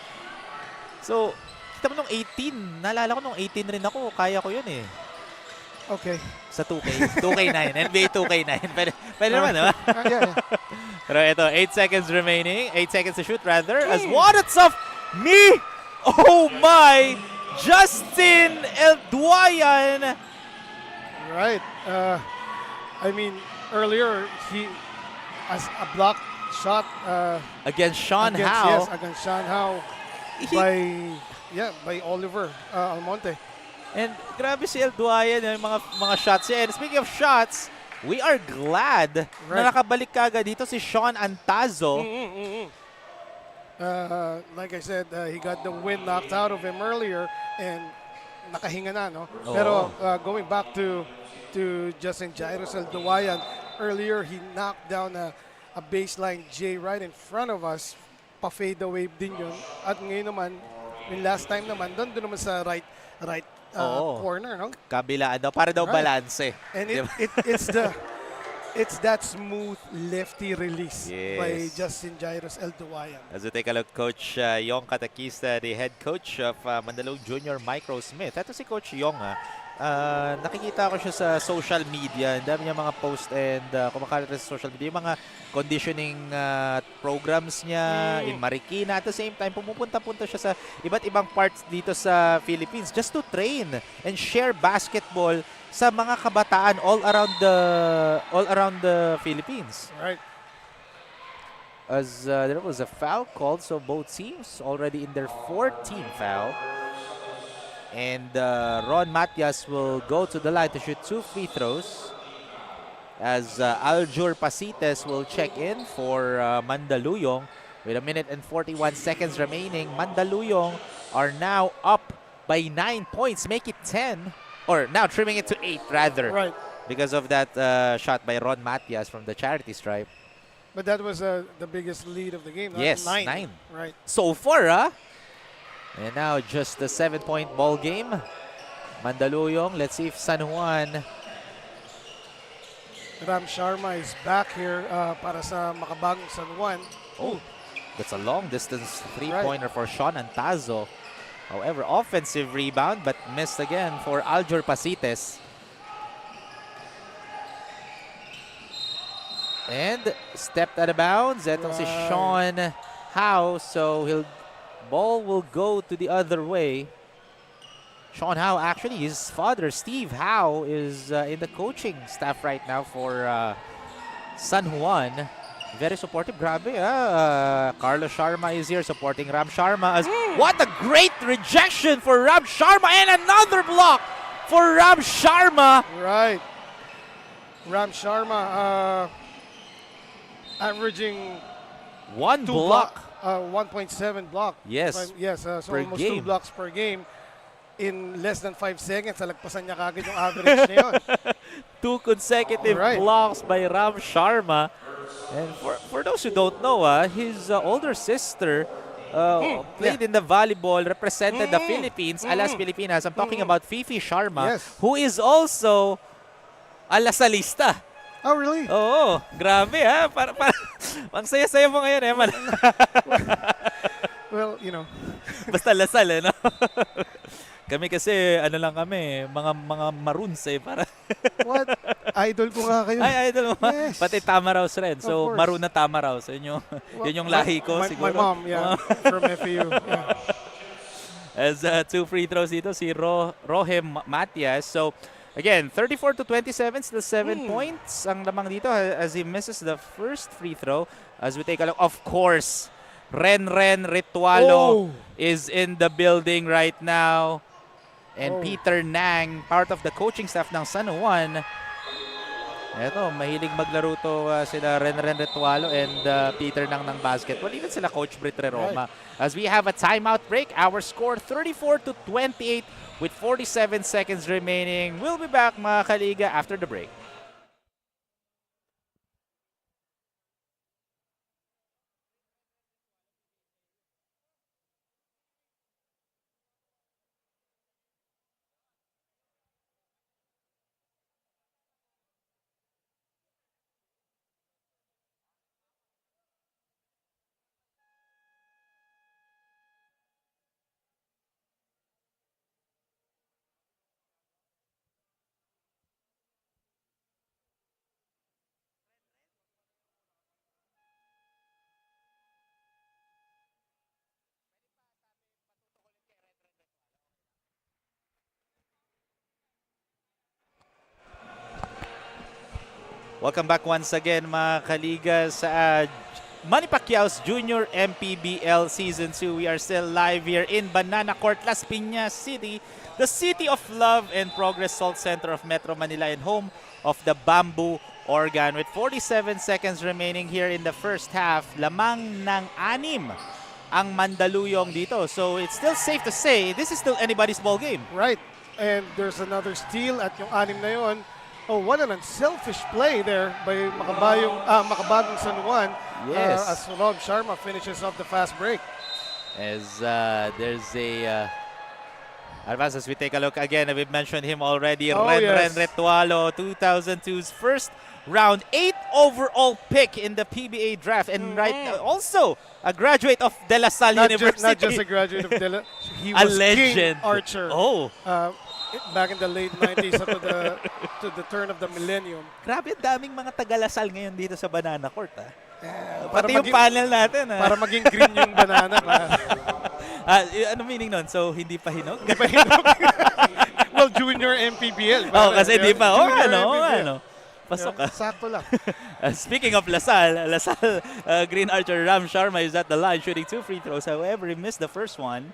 So, kita mo nung 18. Naalala ko nung 18 rin ako. Kaya ko yun eh. Okay. Sa 2K. 2K9. NBA 2K9. Pwede naman, diba? Yeah. Pero ito, 8 seconds remaining. 8 seconds to shoot, rather. As what's of me? Oh my! Justin Elduayan. Right. I mean, earlier, he has a block shot against Sean against, Howe. Yes, against Sean Howe by Oliver Almonte. And grabe si Elduayan, yung mga shots niya. And speaking of shots, we are glad na nakabalik kagad dito si Sean Antazo. Like I said, he got the wind knocked out of him earlier and nakahinga na, no? Oh. Pero going back to Justin Jairus Elduayan, earlier he knocked down a baseline J right in front of us. Pa-fade away din yun. At ngayon naman, yung last time naman, doon naman sa right corner, no? Kabilaan daw, para daw balance eh. And it's that smooth lefty release by Justin Jairus Elduayan. As we take a look, Coach Yong Katakista, the head coach of Mandaluyong Junior Microsmith. Ito si Coach Yong. Nakikita ko siya sa social media. Ang dami niya mga post and kumakalat sa social media. Yung mga conditioning programs niya in Marikina. At the same time, pumupunta-punta siya sa iba't ibang parts dito sa Philippines just to train and share basketball sa mga kabataan all around the Philippines. Right. As there was a foul called, so both teams already in their 14th foul. And Ron Matias will go to the line to shoot 2 free throws. As Aljur Pasites will check in for Mandaluyong. With 1 minute and 41 seconds remaining, Mandaluyong are now up by 9 points, make it 10. Or now trimming it to 8 rather. Right. Because of that shot by Ron Matias from the charity stripe. But that was the biggest lead of the game. Yes, 9. 9. Right. So far, And now just a 7-point ball game. Mandaluyong, let's see if San Juan. Ram Sharma is back here para sa Makabagong San Juan. Oh, that's a long distance 3-pointer for Sean Antazo. However, offensive rebound but missed again for Aljur Pasites. And stepped out of bounds. Etong si Sean Howe. So ball will go to the other way. Sean Howe, actually, his father, Steve Howe, is in the coaching staff right now for San Juan. Very supportive. Grabe, Carlos Sharma is here supporting Ram Sharma. What a great rejection for Ram Sharma, and another block for Ram Sharma. Right. Ram Sharma averaging 1 block. 1.7 block. Yes. Yes, so per almost game. 2 blocks per game. In less than 5 seconds, alagpasan niya kagad yung average na yun. 2 consecutive blocks by Ram Sharma. And for those who don't know, his older sister played in the volleyball, represented the Philippines, Alas Pilipinas. I'm talking about Fifi Sharma, who is also a Lasalista. Oh, really? Oo, grabe Ang saya-saya mo ngayon, Eman. Well, you know. Basta lasal, eh, no? Kami kasi, ano lang kami, mga maroons eh, para. What? Idol ko nga kayo. Ay, idol mo. Yes. Pati Tamaraws rin. So, Of course. maroon na Tamaraws. Yun yung lahi ko, my siguro. mom, yeah. From FAU. Yeah. As 2 free throws dito, si Rohem Matias. So, again, 34-27, still 7 points ang lamang dito as he misses the first free throw. As we take a look, of course, Ren Ritualo is in the building right now. And Peter Nang, part of the coaching staff ng San Juan. Eto, mahilig maglaro to sila Ren Ritualo and Peter Nang ng basketball. Even sila Coach Britre Roma. Right. As we have a timeout break, our score 34-28 with 47 seconds remaining. We'll be back, mga kaliga, after the break. Welcome back once again, mga kaliga, sa Manny Pacquiao's Junior MPBL Season 2. We are still live here in Banana Court, Las Piñas City, the city of love and progress, Salt Center of Metro Manila and home of the Bamboo Organ. With 47 seconds remaining here in the first half, lamang ng 6 ang Mandaluyong dito. So it's still safe to say this is still anybody's ball game. Right. And there's another steal at yung 6 na yun. Oh, what an unselfish play there by Makabagong San Juan. Yes. As Rob Sharma finishes off the fast break. As there's a advance as we take a look again, we've mentioned him already. Ren Ritualo, 2002's first round 8 overall pick in the PBA draft, and also a graduate of De La Salle University. Not just a graduate of De La he a was legend. King Archer. Back in the late 90s to the turn of the millennium. Grabe, daming mga taga-Lasal ngayon dito sa Banana Court. Pati yung panel natin. Para maging green yung banana. Ano meaning nun? So, hindi pa hinog? Hindi pa hinog. Well, Junior MPBL. Kasi hindi pa. Ano? Pasok ka. Sakto lang. Speaking of Lasal, Green Archer Ram Sharma is at the line shooting 2 free throws. However, he missed the first one.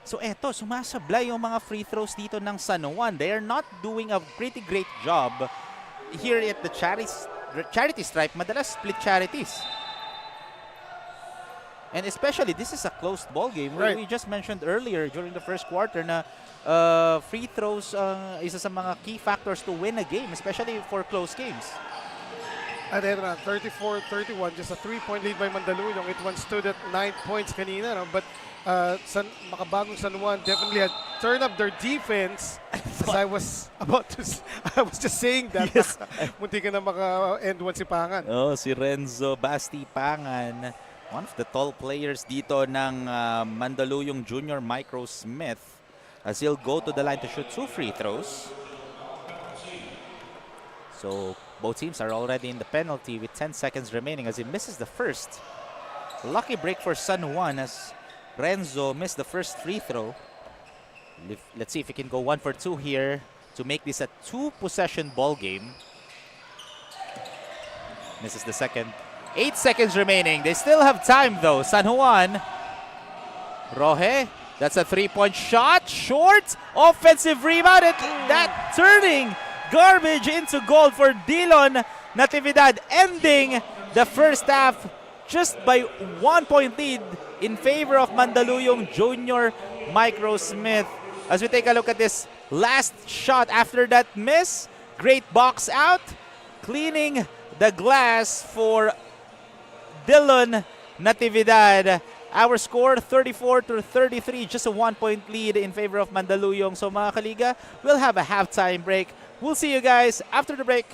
So eto, sumasablay yung mga free throws dito ng San Juan. They are not doing a pretty great job here at the charity stripe. Madalas split charities. And especially, this is a closed ball game. Right. We just mentioned earlier during the first quarter na free throws isa sa mga key factors to win a game, especially for close games. At 34-31, just a 3-point lead by Mandaluyong. It once stood at 9 points kanina, no? But Makabagong San Juan definitely had turned up their defense. As I was just saying that. Yes. Munti ka na maka-end one si Pangan. Oh, si Renzo Basti Pangan, one of the tall players dito ng Mandaluyong Junior Microsmith, as he'll go to the line to shoot 2 free throws. So both teams are already in the penalty with 10 seconds remaining as he misses the first. Lucky break for San Juan as Renzo missed the first free throw. Let's see if he can go 1 for 2 here to make this a 2-possession ball game. Misses the second. 8 seconds remaining. They still have time though. San Juan. Rohe. That's a 3-point shot. Short. Offensive rebound. That turning garbage into goal for Dillon Natividad, ending the first half just by 1-point lead in favor of Mandaluyong Junior Microsmith. As we take a look at this last shot after that miss, great box out, cleaning the glass for Dillon Natividad. Our score 34-33, just a 1-point lead in favor of Mandaluyong. So mga kaliga, we'll have a halftime break. We'll see you guys after the break.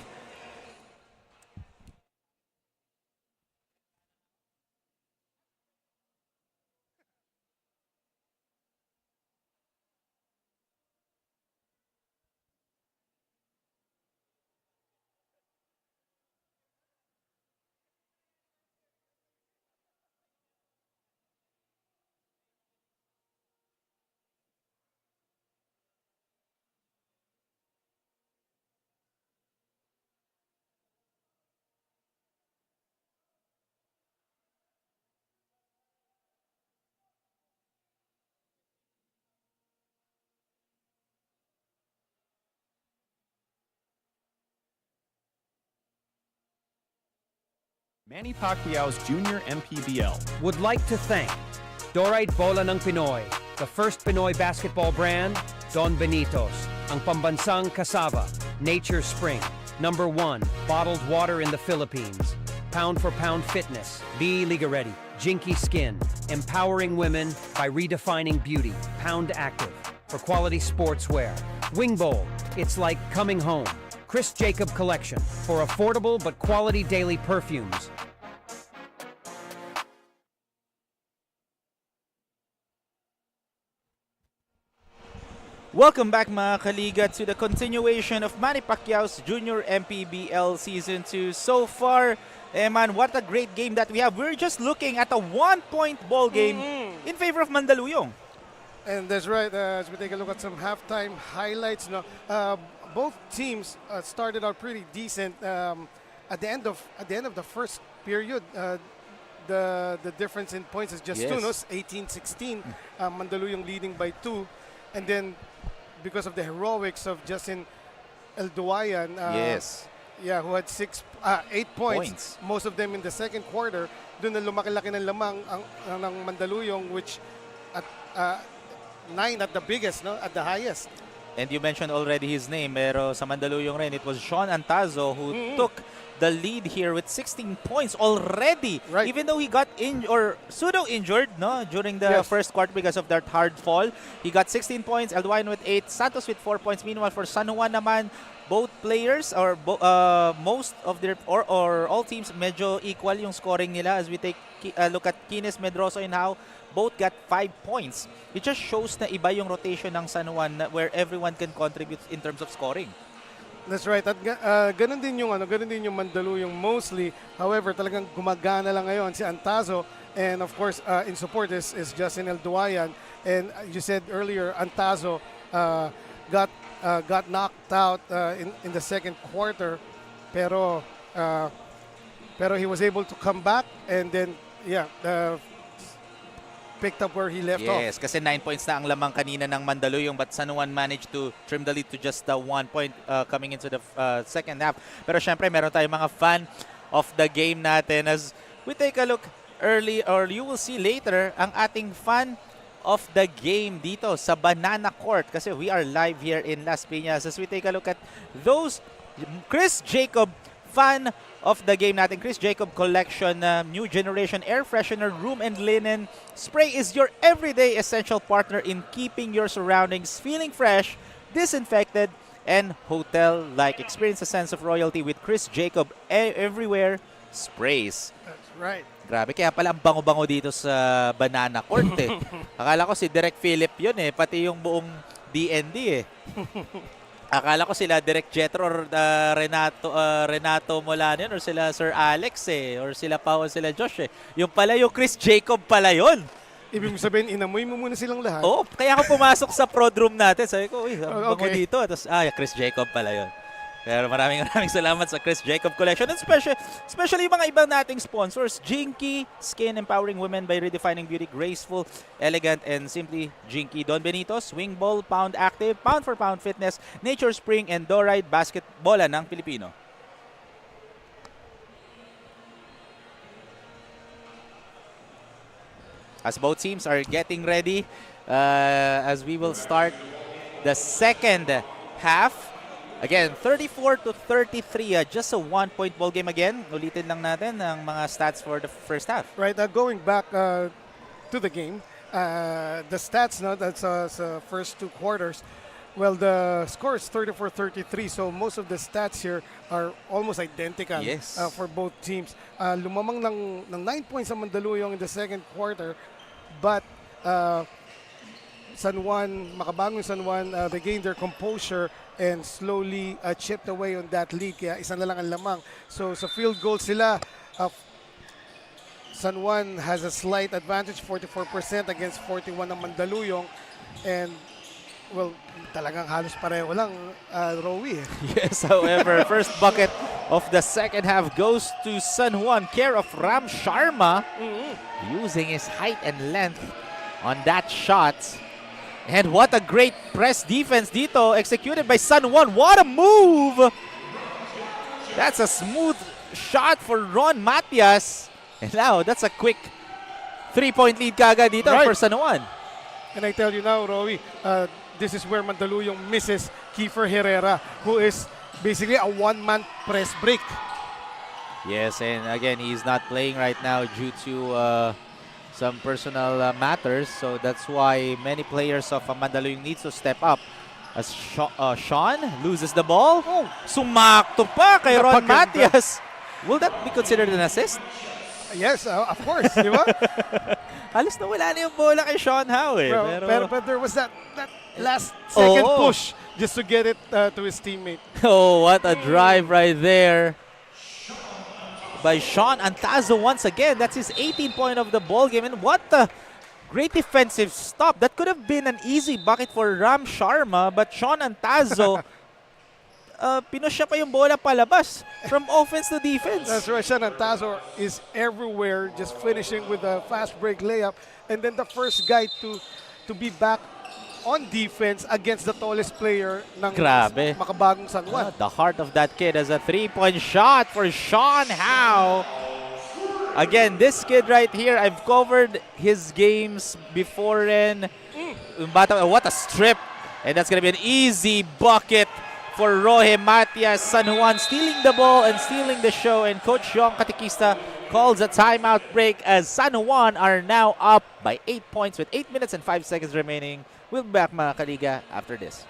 Manny Pacquiao's Junior MPBL would like to thank Dorite Bola ng Pinoy, the first Pinoy basketball brand, Don Benitos, ang pambansang cassava, Nature Spring, #1 bottled water in the Philippines, Pound for Pound Fitness, Be Liga Ready, Jinky Skin, empowering women by redefining beauty, Pound Active, for quality sportswear, Wing Bowl, it's like coming home, Chris Jacob Collection, for affordable but quality daily perfumes. Welcome back mga kaliga to the continuation of Manny Pacquiao's Junior MPBL Season 2. So far, man, what a great game that we have. We're just looking at a 1-point ball game in favor of Mandaluyong. And that's right. As we take a look at some halftime highlights, both teams started out pretty decent. At the end of the first period, the difference in points is just 2, 18-16. Mandaluyong leading by 2, and then because of the heroics of Justin Elduayan, who had 8 points, most of them in the second quarter. Doon na lumaki-laki ng lamang ng Mandaluyong, which at 9 at the biggest, at the highest. And you mentioned already his name, pero sa Mandaluyong rin, it was Juan Antazo who took the lead here with 16 points already. Right. Even though he got pseudo-injured during the first quarter because of that hard fall. He got 16 points, Elduayan with 8, Santos with 4 points. Meanwhile, for San Juan naman, both players or most of their or all teams medyo equal yung scoring nila as we take a look at Kines, Medroso, and How. Both got 5 points. It just shows na iba yung rotation ng San Juan where everyone can contribute in terms of scoring. That's right. At ganun din yung Mandaluyong mostly. However, talagang gumagana lang ngayon si Antazo, and of course in support is Justin Elduayan. And you said earlier Antazo got knocked out in the second quarter, pero he was able to come back and then picked up where he left off. Yes, kasi 9 points na ang lamang kanina ng Mandaluyong, but San Juan managed to trim the lead to just 1 point coming into the second half. Pero syempre, meron tayong mga fan of the game natin. As we take a look early, or you will see later, ang ating fan of the game dito sa Banana Court, kasi we are live here in Las Piñas. As we take a look at those, Chris Jacob, fan of the game natin, Chris Jacob Collection, new generation air freshener, room and linen spray is your everyday essential partner in keeping your surroundings feeling fresh, disinfected, and hotel-like. Experience a sense of royalty with Chris Jacob everywhere sprays. That's right. Grabe, kaya pala ang bango-bango dito sa Banana Court eh. Akala ko si Direk Philip yun eh, pati yung buong DND eh. Akala ko sila Direk Jetro or Renato Molanin or sila Sir Alex eh, or sila Pao o sila Josh eh. Yung pala yung Chris Jacob pala yun. Ibig mo sabihin, inamoy mo muna silang lahat? Oo, kaya ako pumasok sa prod room natin. Sabi ko, uy, ang bango dito. Tapos, Chris Jacob pala yun. Pero maraming salamat sa Chris Jacob Collection. And especially yung mga ibang nating sponsors. Jinky Skin, empowering women by redefining beauty, graceful, elegant, and simply Jinky. Don Benitos, Wing Ball, Pound Active, Pound for Pound Fitness, Nature Spring, and Dorite Basketbola ng Pilipino. As both teams are getting ready, as we will start the second half. Again, 34-33, just a 1-point ball game again. Ulitin lang natin ang mga stats for the first half. Right, going back to the game, the stats, that's the first 2 quarters. Well, the score is 34-33, so most of the stats here are almost identical for both teams. Lumamang ng 9 points ang Mandaluyong in the second quarter, but Makabagong San Juan regained their composure and slowly chipped away on that lead. Kaya isa na lang ang lamang. So sa field goal sila, San Juan has a slight advantage, 44% against 41 ng Mandaluyong. And well, talagang halos pareho lang, Rowie. Yes, however, first bucket of the second half goes to San Juan, care of Ram Sharma, using his height and length on that shot. And what a great press defense dito, executed by San Juan. What a move! That's a smooth shot for Ron Matias. And now, that's a quick 3-point lead kagad dito for San Juan. And I tell you now, Rowie, this is where Mandaluyong misses Kiefer Herrera, who is basically a one-man press break. Yes, and again, he's not playing right now due to some personal matters. So that's why many players of Mandaluyong needs to step up. As Sean loses the ball. Sumakto pa kay Ron Matias. Will that be considered an assist? Yes, of course, di ba? Halos nawala na yung bola kay Sean Howe eh. But there was that last second push just to get it to his teammate. Oh, what a drive right there by Sean Antazo once again. That's his 18th point of the ball game. And what a great defensive stop. That could have been an easy bucket for Ram Sharma, but Sean Antazo pinusya pa yung bola palabas from offense to defense. That's right. Sean Antazo is everywhere, just finishing with a fast break layup. And then the first guy to be back on defense against the tallest player ng Makabagong San Juan. The heart of that kid as a 3-point shot for Sean Howe. Again, this kid right here, I've covered his games before and what a strip. And that's going to be an easy bucket for Rohe Matias. San Juan stealing the ball and stealing the show. And Coach Yong Katikista calls a timeout break as San Juan are now up by 8 points with 8 minutes and 5 seconds remaining. We'll be back, mga kaliga, after this.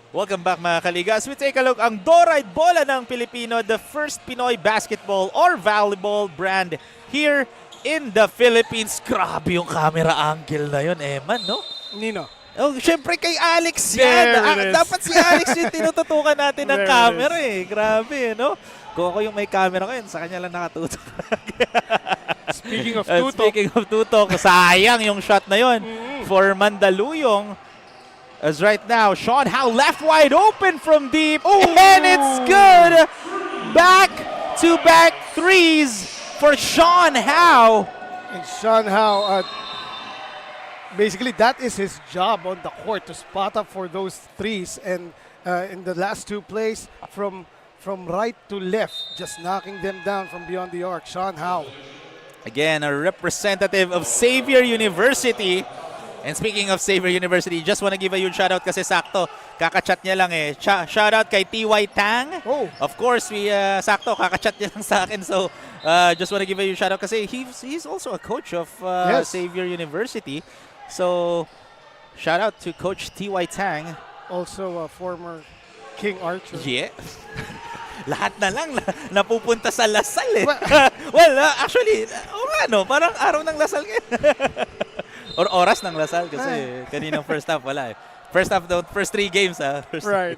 Welcome back, mga kaliga. As we take a look, ang Doride Bola ng Pilipino, the first Pinoy basketball or volleyball brand here in the Philippines. Grabe yung camera angle na yun, Eman, no? Nino. Oh, syempre kay Alex yan. Dapat si Alex yung tinututukan natin ng camera eh. Grabe, no? Kung ako yung may camera ko yun, sa kanya lang nakatutok. Speaking of tutok. Speaking of tutok, sayang yung shot na yun for Mandaluyong. As right now, Sean Howe left wide open from deep. And it's good. Back-to-back threes for Sean Howe. And Sean Howe, basically that is his job on the court, to spot up for those threes. And in the last two plays, from right to left, just knocking them down from beyond the arc. Sean Howe. Again, a representative of Xavier University. And speaking of Xavier University, just want to give a huge shoutout kasi sakto, kakachat niya lang eh. Shoutout kay T.Y. Tang. Of course, sakto, kakachat niya lang sa akin. So, just want to give a huge shoutout kasi he's also a coach of Xavier University. So, shoutout to Coach T.Y. Tang. Also a former King Archer. Yeah. Lahat na lang napupunta sa Lasal eh. Well, actually, parang araw ng Lasal or oras ng Lasal kasi kaninang first half wala eh. First half, the first 3 games Right.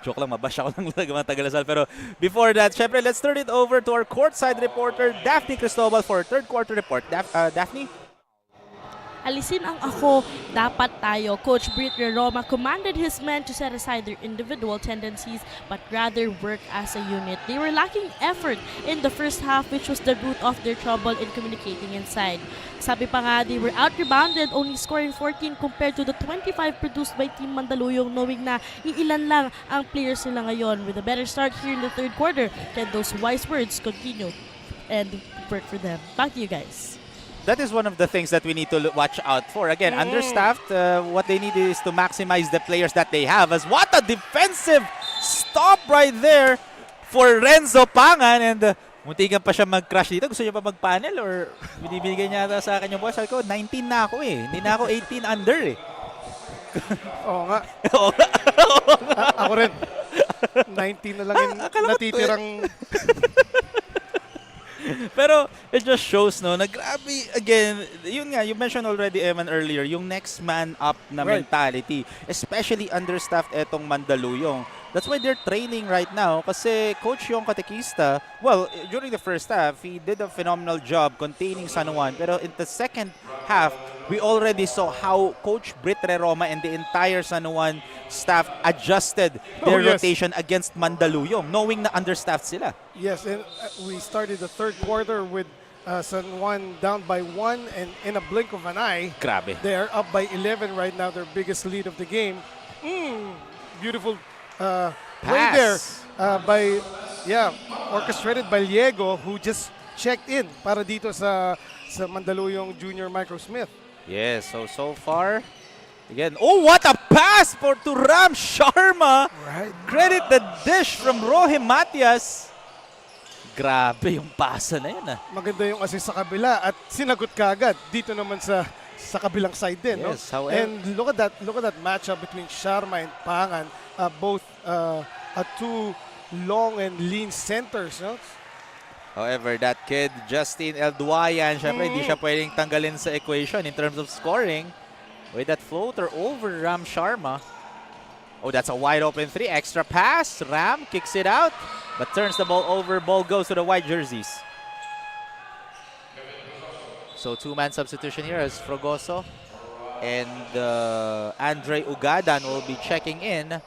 Joke lang, mabash ako ng mga taga-Lasal. Pero before that, syempre, let's turn it over to our courtside reporter, Daphne Cristobal, for third quarter report. Daphne? Alisin ang ako, dapat tayo. Coach Brit Roma commanded his men to set aside their individual tendencies but rather work as a unit. They were lacking effort in the first half, which was the root of their trouble in communicating inside. Sabi pa nga, they were out-rebounded, only scoring 14 compared to the 25 produced by Team Mandaluyong, knowing na iilan lang ang players nila ngayon. With a better start here in the third quarter, can those wise words continue and work for them? Back to you guys. That is one of the things that we need to watch out for. Again, understaffed, what they need is to maximize the players that they have. As what a defensive stop right there for Renzo Pangan. And muntikan pa siya mag-crash dito. Gusto niya pa mag-panel or binibigay niya sa akin yung boss. Sabi ko, 19 na ako eh. Hindi na ako 18 under eh. Oo nga. Ako rin. 19 na lang yung natitirang... Pero it just shows, no, na grabe, again, yun nga, you mentioned already, Eman, earlier, yung next man up na mentality. Especially understaffed etong Mandaluyong. That's why they're training right now kasi Coach Yung Katekista, well, during the first half, he did a phenomenal job containing San Juan. Pero in the second half, we already saw how Coach Brit Roma and the entire San Juan staff adjusted their rotation against Mandaluyong, knowing na understaffed sila. Yes, and we started the third quarter with San Juan down by 1, and in a blink of an eye, Grabe. they are up by 11 right now, their biggest lead of the game. Beautiful play there by, orchestrated by Liego, who just checked in para dito sa Mandaluyong Junior Microsmith. Yes, so far, again, oh, what a pass to Ram Sharma. Right. Credit the dish from Rohe Matias. Grabe yung pasa na yun. Maganda yung assist sa kabila at sinagot kaagad dito naman sa kabilang side din. Yes, no? however, And look at that matchup between Sharma and Pangan, both two long and lean centers. No? However, that kid, Justin Elduayan, syempre hindi siya pwedeng tanggalin sa equation in terms of scoring. With that floater over Ram Sharma. Oh, that's a wide open 3. Extra pass. Ram kicks it out, but turns the ball over. Ball goes to the white jerseys. So two-man substitution here as Frogoso and Andre Ugadan will be checking in.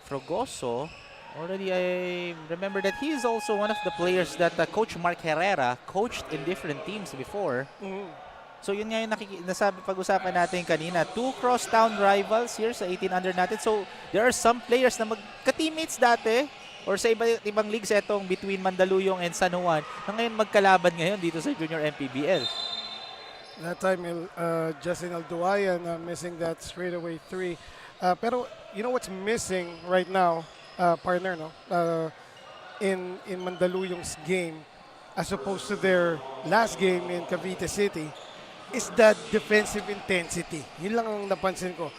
Frogoso, already I remember that he is also one of the players that Coach Mark Herrera coached in different teams before. So yun nga yung pag-usapan natin kanina. 2 crosstown rivals here sa 18 under natin. So there are some players na magka-teammates dati or sa ibang leagues etong between Mandaluyong and San Juan na ngayon magkalaban ngayon dito sa Junior MPBL. That time, Justin Alduayan missing that straightaway 3. Pero you know what's missing right now, partner, no? In Mandaluyong's game, as opposed to their last game in Cavite City, is that defensive intensity. Yun lang ang napansin ko.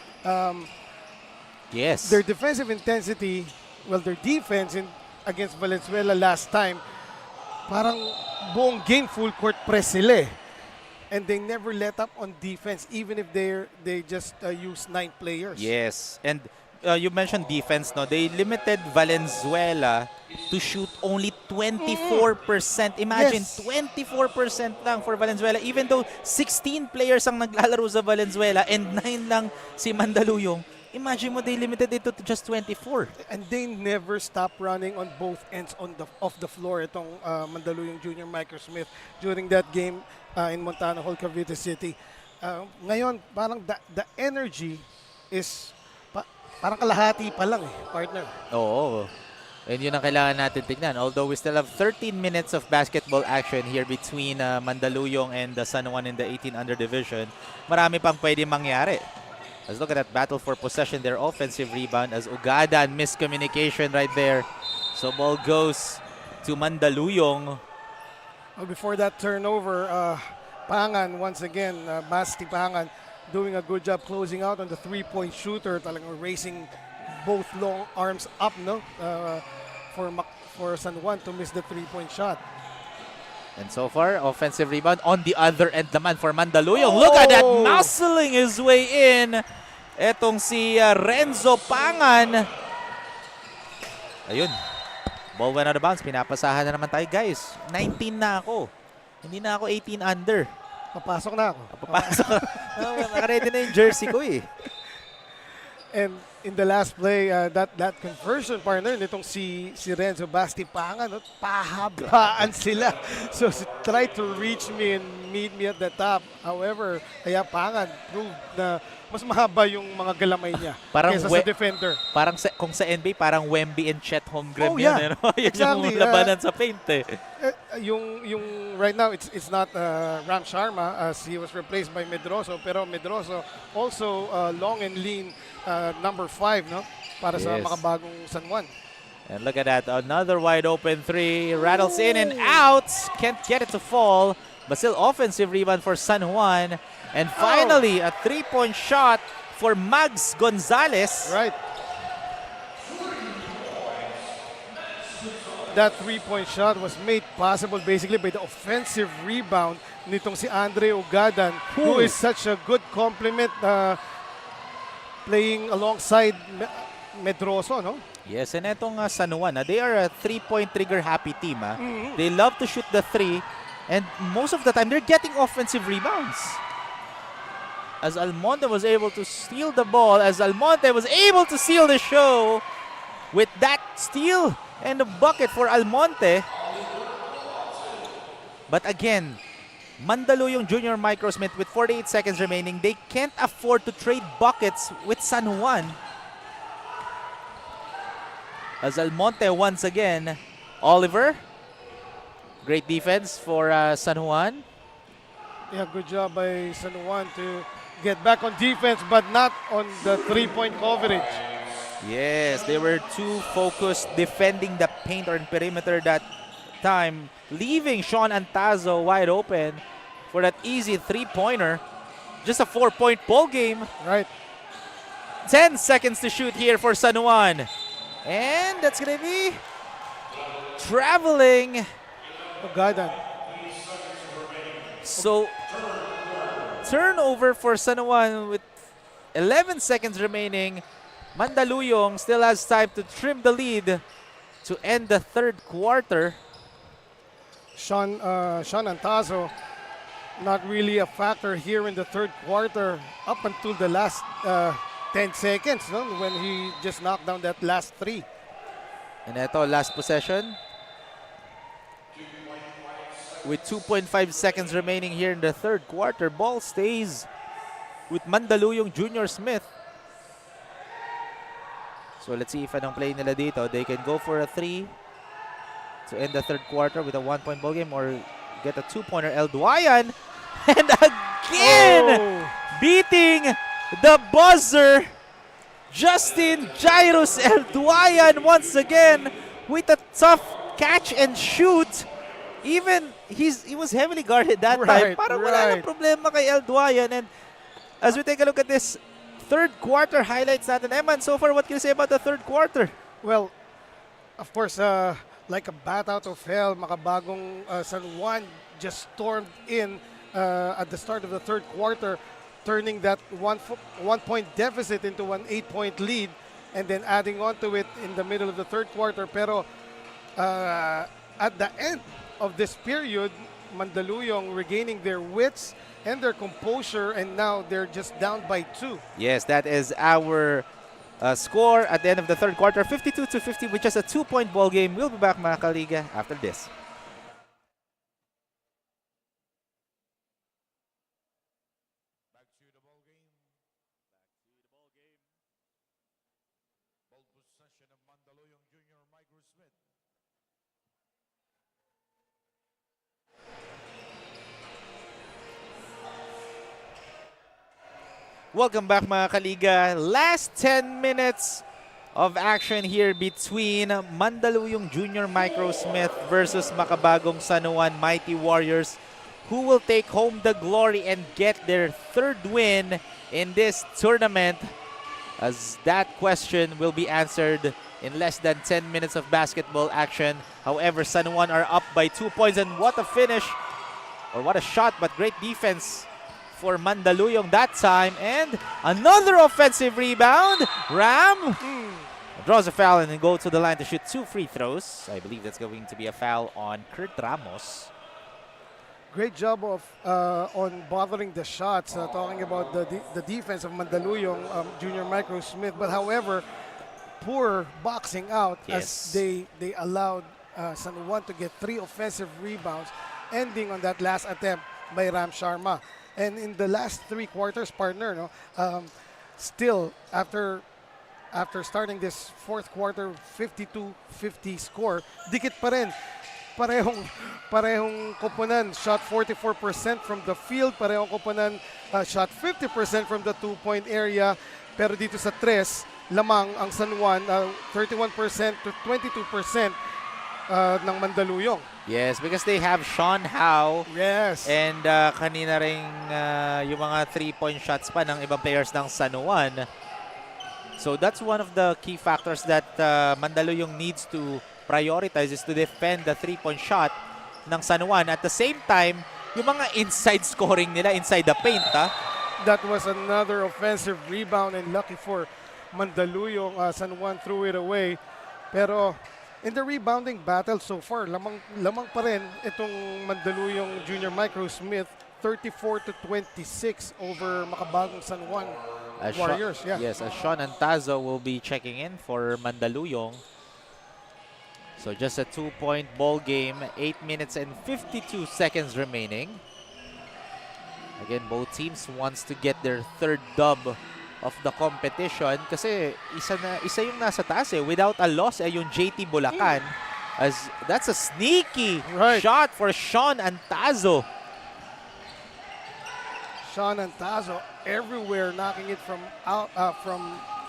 Yes. Their defensive intensity, well, their defense against Valenzuela last time, parang buong game full court press sila eh. And they never let up on defense, even if they just use 9 players. Yes, and you mentioned defense, no? They limited Valenzuela to shoot only 24%. Imagine, 24% lang for Valenzuela, even though 16 players ang naglalaro sa Valenzuela and 9 lang si Mandaluyong. Imagine mo, they limited it to just 24. And they never stop running on both ends of the floor itong Mandaluyong Junior Microsmith during that game in Montana Hall, Cavite City. Ngayon, parang the energy is parang kalahati pa lang eh, partner. Oo. And yun ang kailangan natin tignan. Although we still have 13 minutes of basketball action here between Mandaluyong and San Juan in the 18 under division, marami pang pwede mangyari. Let's look at that battle for possession, their offensive rebound as Ugadan, miscommunication right there. So ball goes to Mandaluyong. Well, before that turnover, Pangan once again, Basti Pangan doing a good job closing out on the three-point shooter, talagang raising both long arms up, no, for San Juan to miss the three-point shot. And so far, offensive rebound on the other end naman for Mandaluyong. Look at that, muscling his way in. Etong si Renzo Pangan. Ayun. Ball went out of bounds. Pinapasahan na naman tayo, guys. 19 na ako. Hindi na ako 18 under. Papasok na ako. Papasok na. Nakaready na yung jersey ko eh. And in the last play, that conversion partner nitong si Renzo Basti Pangan, pahabaan sila. So try to reach me and meet me at the top. However, kaya Pangan proved na mas mahaba yung mga galamay niya kaysa sa defender. Parang kung sa NBA, parang Wemby and Chet Holmgren yun. Exactly. Yung labanan sa paint eh. Yung right now, it's not Ram Sharma as he was replaced by Medroso, pero Medroso also long and lean number 5, no? Para sa Makabagong San Juan. And look at that, another wide open 3, rattles in and out, can't get it to fall, but still offensive rebound for San Juan. And finally, a 3-point shot for Mags Gonzalez. Right. that three-point shot was made possible basically by the offensive rebound nitong si Andre Ugadan, who is such a good complement playing alongside Medroso, no? Yes, and etong San Juan, they are a three-point trigger happy team. They love to shoot the three, and most of the time they're getting offensive rebounds. As Almonte was able to steal the ball, as Almonte was able to seal the show with that steal and the bucket for Almonte. But again, Mandaluyong Junior Microsmith with 48 seconds remaining, they can't afford to trade buckets with San Juan. As Almonte once again, Oliver, great defense for San Juan. Yeah, good job by San Juan to get back on defense but not on the three-point coverage. Yes, they were too focused defending the paint or perimeter that time, leaving Sean Antazo wide open for that easy three-pointer. Just a 4-point ball game. Right. 10 seconds to shoot here for San Juan. And that's going to be traveling. Ugadan. So, turnover for San Juan with 11 seconds remaining. Mandaluyong still has time to trim the lead to end the third quarter. Sean Antazo, not really a factor here in the third quarter up until the last 10 seconds, no? When he just knocked down that last three. And ito, last possession. With 2.5 seconds remaining here in the third quarter, ball stays with Mandaluyong Junior Smith. So let's see if anong play nila dito. They can go for a three to end the third quarter with a 1-point ball game or get a 2-pointer. El Duayan, and again beating the buzzer. Justin Jairus El Duayan once again with a tough catch and shoot. Even he was heavily guarded that time. Parang wala na problema kay El Duayan. And as we take a look at this third quarter highlights natin, Eman, so far what can you say about the third quarter? Well, of course, like a bat out of hell, Makabagong San Juan just stormed in at the start of the third quarter, turning that one-point deficit into an 8-point lead and then adding on to it in the middle of the third quarter. Pero at the end of this period, Mandaluyong regaining their wits and their composure, and now they're just down by 2. Yes, that is our score at the end of the third quarter, 52-50, with just a 2-point ball game. We'll be back, mga kaliga, after this. Back to the ball game. Ball possession of Mandaluyong Junior Microsmith. Welcome back, mga kaliga. Last 10 minutes of action here between Mandaluyong Junior Microsmith versus Makabagong San Juan Mighty Warriors. Who will take home the glory and get their third win in this tournament? As that question will be answered in less than 10 minutes of basketball action. However, San Juan are up by 2 points, and what a finish, or what a shot, but great defense for Mandaluyong that time. And another offensive rebound. Ram draws a foul and then go to the line to shoot 2 free throws. I believe that's going to be a foul on Kurt Ramos. Great job of on bothering the shots, talking about the defense of Mandaluyong Junior Microsmith. But however, poor boxing out as they allowed San Juan to get 3 offensive rebounds, ending on that last attempt by Ram Sharma. And in the last 3 quarters, partner, no, still after starting this fourth quarter 52-50 score, dikit pa rin. Parehong koponan shot 44% from the field, parehong koponan shot 50% from the 2-point area. Pero dito sa 3, lamang ang San Juan, 31% to 22% ng Mandaluyong. Yes, because they have Sean Howe. Yes. And kanina rin yung mga 3-point shots pa ng ibang players ng San Juan. So that's one of the key factors that Mandaluyong needs to prioritize is to defend the 3-point shot ng San Juan. At the same time, yung mga inside scoring nila, inside the paint, That was another offensive rebound and lucky for Mandaluyong. San Juan threw it away. Pero in the rebounding battle so far, lamang pa rin itong Mandaluyong Junior Microsmith, 34-26 over Makabagong San Juan Warriors. Yes, as Sean Antazo will be checking in for Mandaluyong. So just a 2-point ball game, 8 minutes and 52 seconds remaining. Again, both teams wants to get their third dub of the competition kasi isa yung nasa taas without a loss yung JT Bulacan, as that's a sneaky shot for Sean Antazo. Sean Antazo everywhere, knocking it from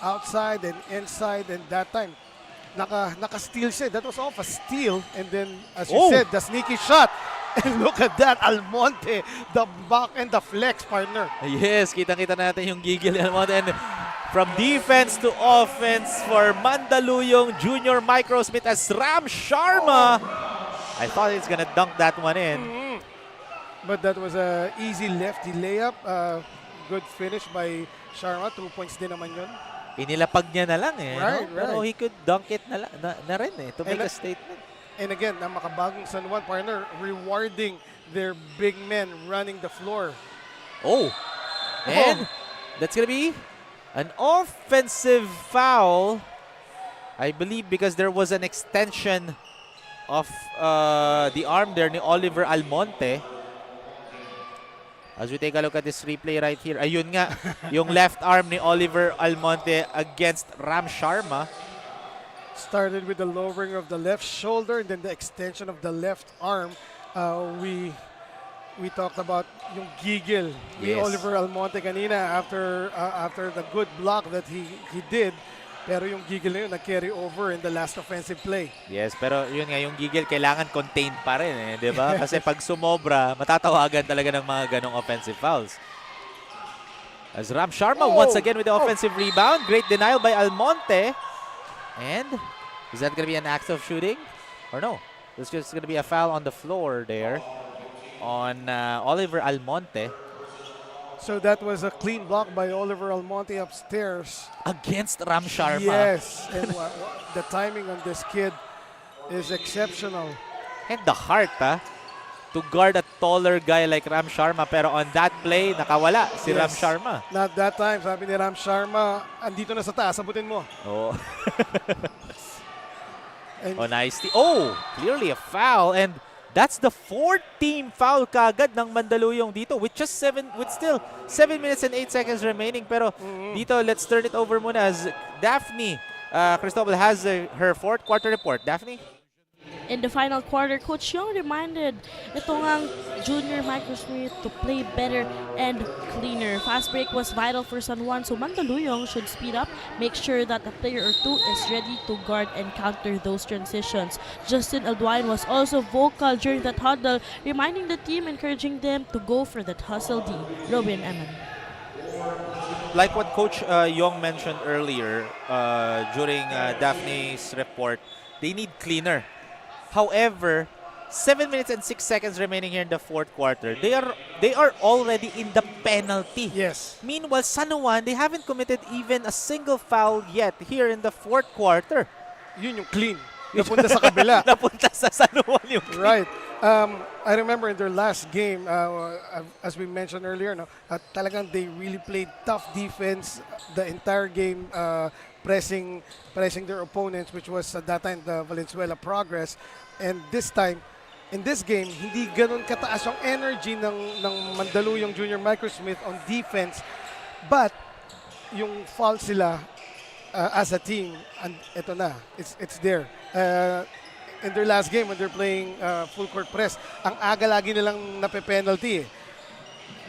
outside and inside, and that time naka-steal siya. That was off a steal, and then as you said, the sneaky shot. And look at that, Almonte, the back and the flex, partner. Yes, kitang-kita natin yung gigil ni Almonte. And from defense to offense for Mandaluyong Junior Microsmith as Ram Sharma. I thought he's gonna dunk that one in. But that was a easy lefty layup. Good finish by Sharma. 2 points din naman yun. Inilapag niya na lang Right. Pero he could dunk it na rin to make a statement. And again, ang Makabagong San Juan, partner, rewarding their big men running the floor. And that's gonna be an offensive foul, I believe, because there was an extension of the arm there ni Oliver Almonte. As we take a look at this replay right here, ayun nga, yung left arm ni Oliver Almonte against Ram Sharma. Started with the lowering of the left shoulder and then the extension of the left arm. We talked about yung gigil ni Oliver Almonte kanina after the good block that he did. Pero yung gigil na yun na-carry over in the last offensive play. Yes, pero yun nga, yung gigil kailangan contained pa rin di ba? Kasi pag sumobra, matatawagan talaga ng mga ganong offensive fouls. As Ram Sharma once again with the offensive rebound. Great denial by Almonte. And is that going to be an act of shooting? Or no? It's just going to be a foul on the floor there on Oliver Almonte. So that was a clean block by Oliver Almonte upstairs. Against Ram Sharma. Yes, and the timing on this kid is exceptional. And the heart, to guard a taller guy like Ram Sharma. Pero on that play, nakawala si Ram Sharma. Not that time. Sabi ni Ram Sharma, andito na sa taas, sabutin mo. Nice. Clearly a foul. And that's the 4th-team foul kagad ng Mandaluyong dito with still 7 minutes and 8 seconds remaining. Pero dito, let's turn it over muna as Daphne Cristobal has her 4th quarter report. Daphne? In the final quarter, Coach Young reminded itong Junior Microsmith to play better and cleaner. Fast break was vital for San Juan, so Mandaluyong should speed up, make sure that a player or two is ready to guard and counter those transitions. Justin Alduin was also vocal during that huddle, reminding the team, encouraging them to go for that hustle D. Robin Eman. Like what Coach Young mentioned earlier during Daphne's report, they need cleaner. However, 7 minutes and 6 seconds remaining here in the 4th quarter. They are already in the penalty. Yes. Meanwhile, San Juan, they haven't committed even a single foul yet here in the 4th quarter. Yun yung clean. Napunta sa kabila. Napunta sa San Juan yung clean. Right. I remember in their last game, as we mentioned earlier, talagang they really played tough defense the entire game, pressing their opponents, which was at that time the Valenzuela Progress. And this time, in this game, hindi ganun kataas yung energy ng Mandaluyong Junior Microsmith on defense. But yung foul sila as a team, and ito na, it's there. In their last game when they're playing full court press, ang aga lagi nilang nape-penalty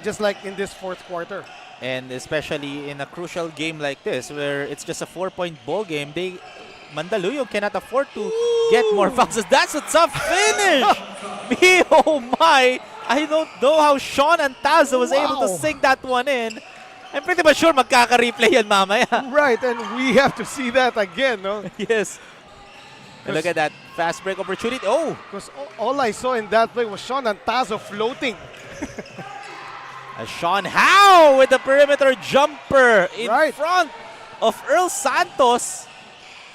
just like in this 4th quarter. And especially in a crucial game like this where it's just a 4-point ball game, Mandaluyong cannot afford to get more fouls. That's a tough finish! Oh my! I don't know how Sean Antazo was able to sink that one in. I'm pretty much sure magkaka-replay yan mamaya. Right, and we have to see that again, no? Yes. And look at that fast break opportunity. Oh! Because all I saw in that play was Sean Antazo floating. Sean Howe with the perimeter jumper in Right. front of Earl Santos.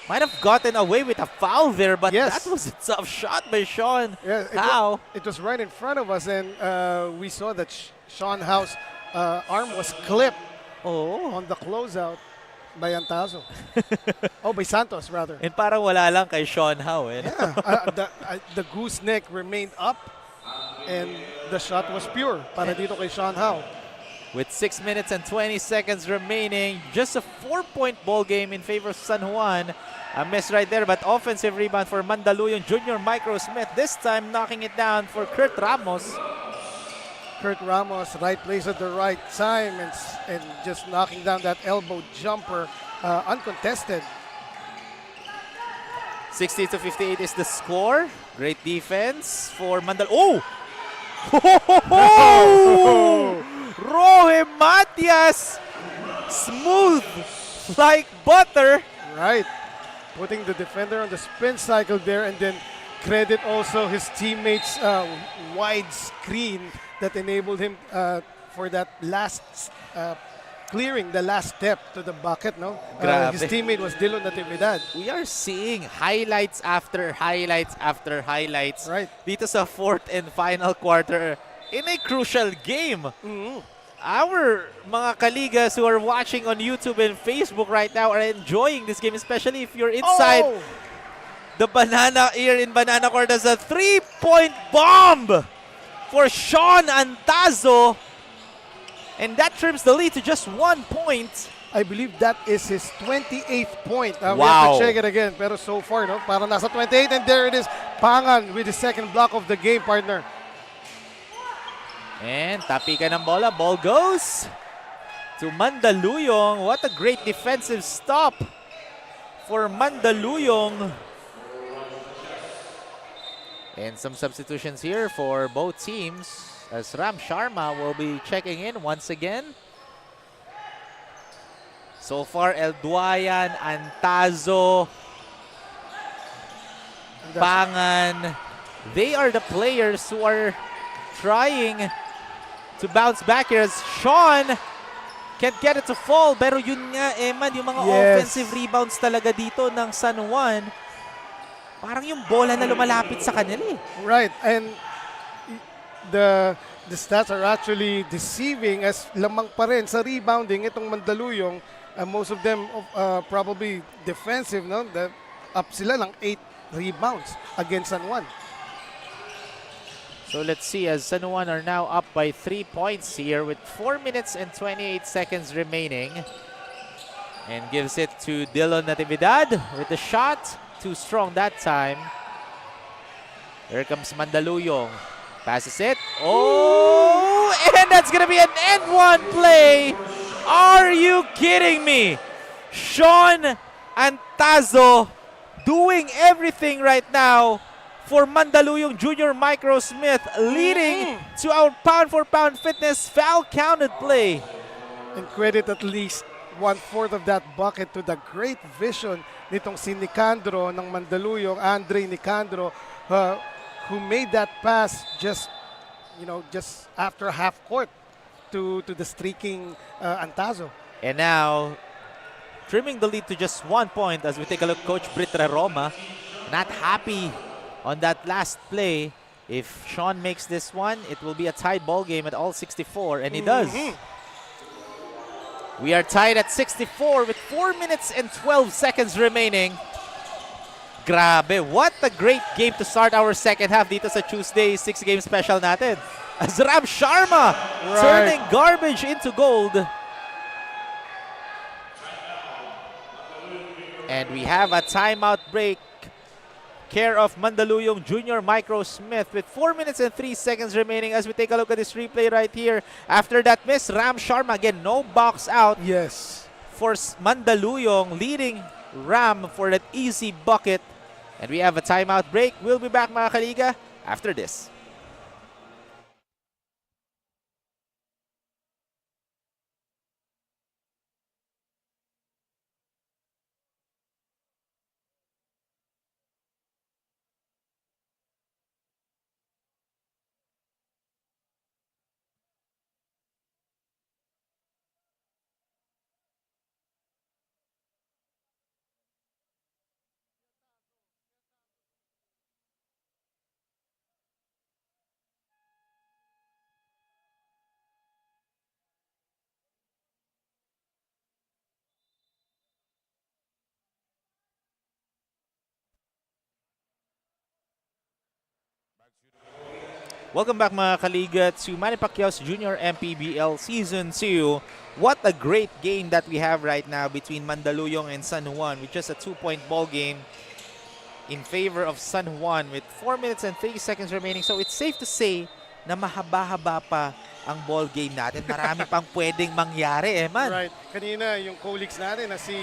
Might have gotten away with a foul there, but Yes. that was a tough shot by Sean Yeah, Howe. it was right in front of us, and we saw that Sean Howe's arm was clipped on the closeout by Antazo. By Santos, rather. And parang wala lang kay Sean Howe. Eh? The gooseneck remained up, and the shot was pure para dito kay Sean Howe. With 6 minutes and 20 seconds remaining, just a 4-point ball game in favor of San Juan. A miss right there, but offensive rebound for Mandaluyong Junior Microsmith. This time knocking it down for Kurt Ramos. Kurt Ramos, right place at the right time, and just knocking down that elbow jumper, uncontested. 60-58 is the score. Great defense for Oh! Rohe Matias, smooth like butter. Right. Putting the defender on the spin cycle there, and then credit also his teammates' wide screen that enabled him for that last clearing, the last step to the bucket. No, his teammate was Dillon Natividad. We are seeing highlights after highlights after highlights. Right. Dito sa fourth and final quarter in a crucial game. Our mga kaligas who are watching on YouTube and Facebook right now are enjoying this game, especially if you're inside the Banana here in Banana Court. As a 3-point bomb for Sean Antazo, and that trims the lead to just 1 point. I believe that is his 28th point. We have Wow. to check it again. Pero so far, no, parang nasa 28, and there it is. Pangan with the second block of the game, partner. And tapikan ng bola. Ball goes to Mandaluyong. What a great defensive stop for Mandaluyong. And some substitutions here for both teams, as Ram Sharma will be checking in once again. So far, El Duayan, Antazo, Pangan, they are the players who are trying to bounce back here, as Sean can't get it to fall. Pero yun nga, Eman, yung mga offensive rebounds talaga dito ng San Juan, parang yung bola na lumalapit sa kanila eh. Right, and the stats are actually deceiving, as lamang pa rin sa rebounding itong Mandaluyong. Most of them probably defensive, no? Up sila ng 8 rebounds against San Juan. So let's see, as San Juan are now up by 3 points here with 4 minutes and 28 seconds remaining. And gives it to Dillon Natividad with the shot. Too strong that time. Here comes Mandaluyong. Passes it. Oh! And that's gonna be an end-one play! Are you kidding me? Sean Antazo doing everything right now for Mandaluyong Junior Microsmith, leading to our pound-for-pound fitness foul-counted play. And credit at least 1/4 of that bucket to the great vision nitong si Nicandro ng Mandaluyong, Andre Nicandro, who made that pass just after half court to the streaking Antazo. And now, trimming the lead to just 1 point as we take a look. Coach Britra Roma not happy on that last play. If Sean makes this one, it will be a tied ball game at all 64, and he does. We are tied at 64 with 4 minutes and 12 seconds remaining. Grabe, what a great game to start our second half dito sa Tuesday 6-game special natin. As Ram Sharma turning garbage into gold. And we have a timeout break. Care of Mandaluyong Junior Microsmith with 4 minutes and 3 seconds remaining as we take a look at this replay right here. After that miss, Ram Sharma, again, no box out. Yes. For Mandaluyong, leading Ram for that easy bucket. And we have a timeout break. We'll be back, mga kaliga, after this. Welcome back mga kaliga to Manny Pacquiao's Junior MPBL Season 2. What a great game that we have right now between Mandaluyong and San Juan with just a 2-point ball game in favor of San Juan with 4 minutes and 3 seconds remaining. So it's safe to say na mahaba-haba pa ang ball game natin. Marami pang pwedeng mangyari man. Right. Kanina yung colleagues natin na si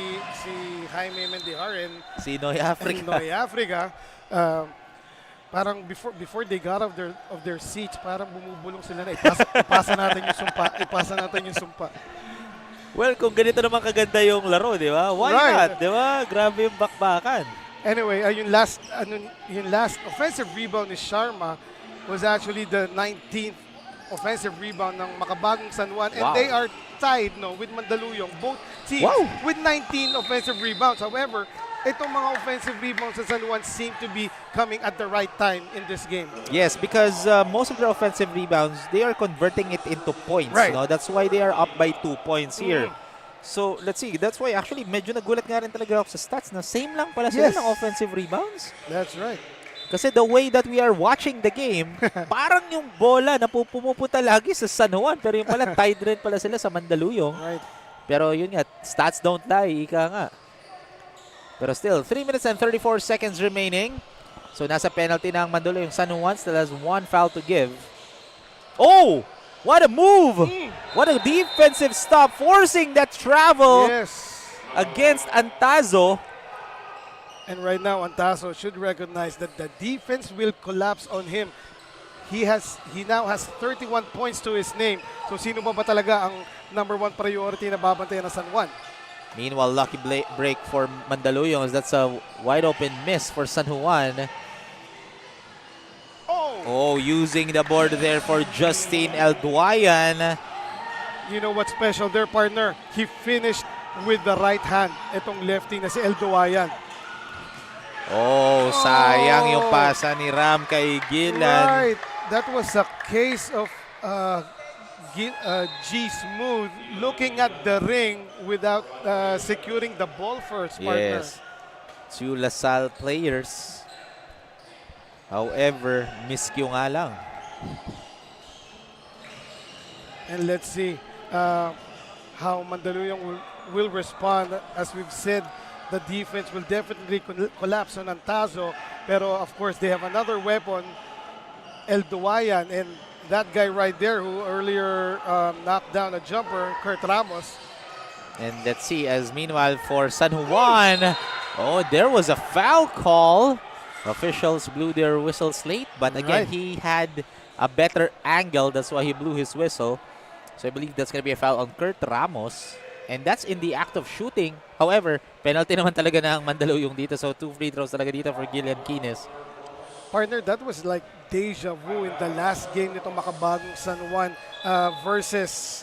Jaime Mendijar and si Noy Africa. Parang before they got of their seats, parang bumubulong sila na ipasa natin yung sumpa. Well, kung ganito naman kaganda yung laro, di ba? Why not? Di ba? Grabe yung bakbakan. Anyway, yung last offensive rebound ni Sharma was actually the 19th offensive rebound ng Makabagong San Juan. And they are tied with Mandaluyong. Both teams with 19 offensive rebounds. However, itong mga offensive rebounds sa San Juan seem to be coming at the right time in this game. Yes, because most of their offensive rebounds, they are converting it into points. Right. No? That's why they are up by 2 points here. So, let's see. That's why actually medyo nagulat nga rin talaga ako sa stats na same lang pala sila ng offensive rebounds. That's right. Kasi the way that we are watching the game, parang yung bola na pumupunta lagi sa San Juan. Pero yung pala, tied rin pala sila sa Mandaluyong. Right. Pero yun nga, stats don't lie, ika nga. Pero still, 3 minutes and 34 seconds remaining. So nasa penalty ng Mandaluyong. San Juan still has 1 foul to give. Oh! What a move! What a defensive stop, forcing that travel against Antazo. And right now, Antazo should recognize that the defense will collapse on him. He now has 31 points to his name. So sino ba talaga ang number 1 priority na babantayan ng San Juan? Meanwhile, lucky break for Mandaluyong as that's a wide open miss for San Juan. Oh, using the board there for Justin Elduayan. You know what's special there, partner? He finished with the right hand. Itong lefty na si Elduayan. Oh, sayang yung pasa ni Ram kay Gilan. Right. That was a case of G Smooth looking at the ring without securing the ball first, partner. Yes. 2 LaSalle players. However, miscue nga lang. And let's see how Mandaluyong will respond. As we've said, the defense will definitely collapse on Antazo. Pero of course, they have another weapon, Elduayan, and that guy right there who earlier knocked down a jumper, Kurt Ramos. And let's see, as meanwhile for San Juan, oh, there was a foul call. Officials blew their whistles late, but again, he had a better angle. That's why he blew his whistle. So I believe that's going to be a foul on Kurt Ramos. And that's in the act of shooting. However, penalty naman talaga ng Mandaluyong dito. So 2 free throws talaga dito for Gillian Quines. Partner, that was like deja vu in the last game nitong Makabagong San Juan versus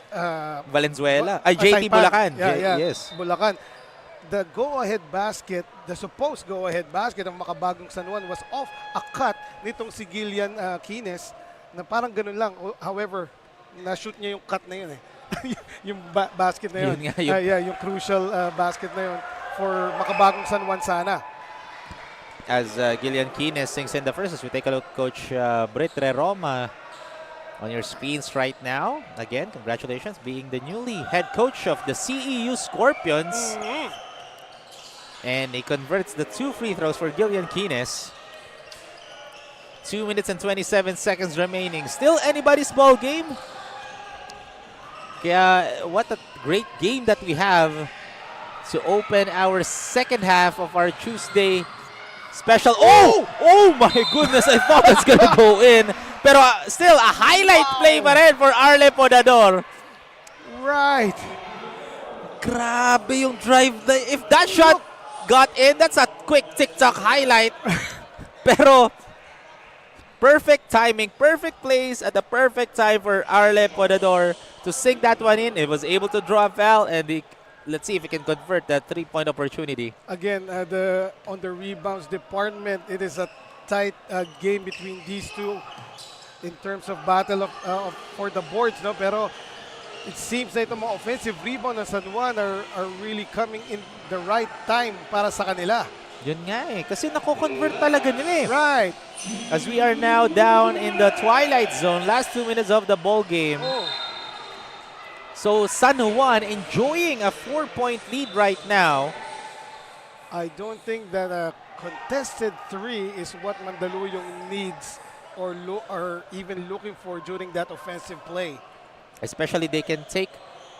Valenzuela. Ay, JT Bulacan. Yes. Bulacan. The go-ahead basket, the supposed go-ahead basket ng Makabagong San Juan was off a cut nitong si Gillian Quines na parang ganun lang. However, na-shoot niya yung cut na yun yung basket na yun. Yung crucial basket na yun for Makabagong San Juan sana. As Gillian Quines sings in the first, as we take a look, Coach Britre Roma on your screens right now. Again, congratulations being the newly head coach of the CEU Scorpions. And he converts the 2 free throws for Gillian Quines. 2 minutes and 27 seconds remaining. Still anybody's ball game. Kaya what a great game that we have to open our second half of our Tuesday special. Oh my goodness, I thought it's gonna go in. Pero still, a highlight play pa rin for Arle Podador. Right. Grabe yung drive. If that shot got in, that's a quick TikTok highlight. Pero perfect timing, perfect place at the perfect time for Arle Podador to sink that one in. It was able to draw a foul, and let's see if he can convert that 3-point opportunity. Again, on the rebounds department, it is a tight game between these two in terms of battle for the boards, no? Pero it seems na itong mga offensive rebound ng San Juan are really coming in the right time para sa kanila. Yun nga eh. Kasi nako-convert talaga nila eh. Right. As we are now down in the twilight zone, last 2 minutes of the ball game. So San Juan enjoying a 4-point lead right now. I don't think that a contested 3 is what Mandaluyong needs or even looking for during that offensive play. Especially they can take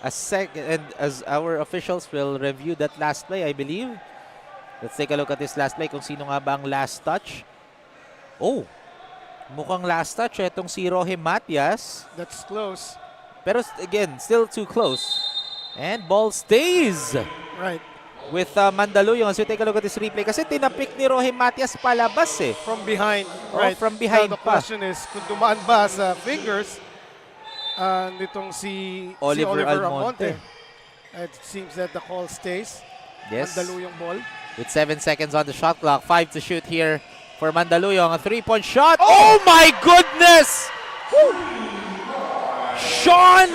a second, and as our officials will review that last play, I believe. Let's take a look at this last play kung sino nga ba ang last touch. Oh, mukhang last touch itong si Rohe Matias. That's close. Pero again, still too close. And ball stays. Right. With Mandaluyong as we take a look at this replay. Kasi tinapik ni Rohe Matias palabas eh. From behind. Right. From behind the question is, kung dumaan ba sa fingers nitong si Oliver Almonte. It seems that the call stays. Yes. Mandaluyong ball. With 7 seconds on the shot clock. 5 to shoot here for Mandaluyong. A 3-point shot. Oh my goodness! Sean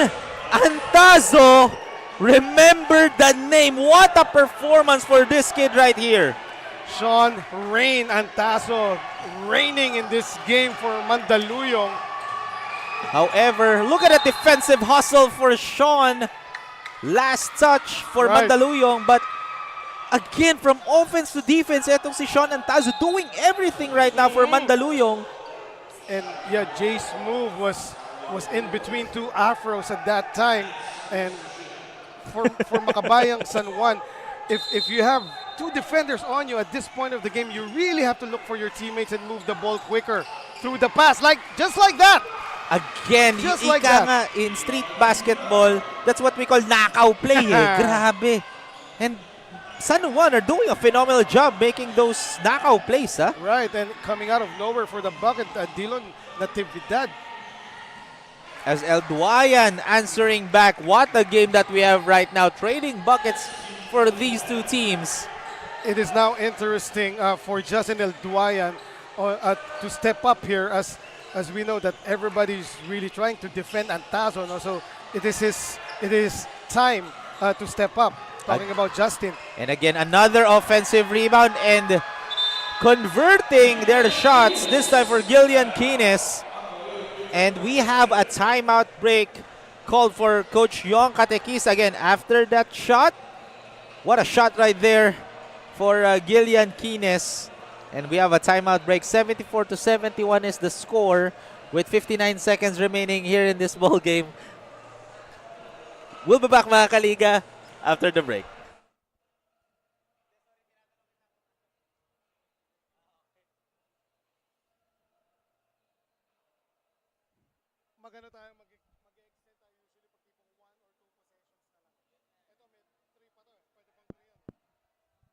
Antazo remembered the name. What a performance for this kid right here. Sean Rain Antazo reigning in this game for Mandaluyong. However, look at the defensive hustle for Sean. Last touch for Mandaluyong, but again, from offense to defense, etong si Sean Antazo doing everything right now for Mandaluyong. And yeah, Jay's move was in between two afros at that time. And for Makabayang San Juan, if you have two defenders on you at this point of the game, you really have to look for your teammates and move the ball quicker through the pass, just like that. Again, just like that. In street basketball, that's what we call knockout play. Grabe. And San Juan are doing a phenomenal job making those knockout plays. Right, and coming out of nowhere for the bucket, Dillon Natividad. As El Duayan answering back. What a game that we have right now. Trading buckets for these two teams. It is now interesting for Justin El Duayan to step up here as we know that everybody's really trying to defend Antazo. So it is time to step up. Talking about Justin. And again, another offensive rebound and converting their shots, this time for Gillian Kines. And we have a timeout break called for Coach Yong Katekis again after that shot. What a shot right there for Gillian Kines. And we have a timeout break. 74-71 is the score with 59 seconds remaining here in this ball game. We'll be back, mga kaliga, after the break. Magano tayo mag-extend tayo usually pag tipong 1 or 2 possessions na lang. Ito may 3 pa to. Pwede pang 3 yan.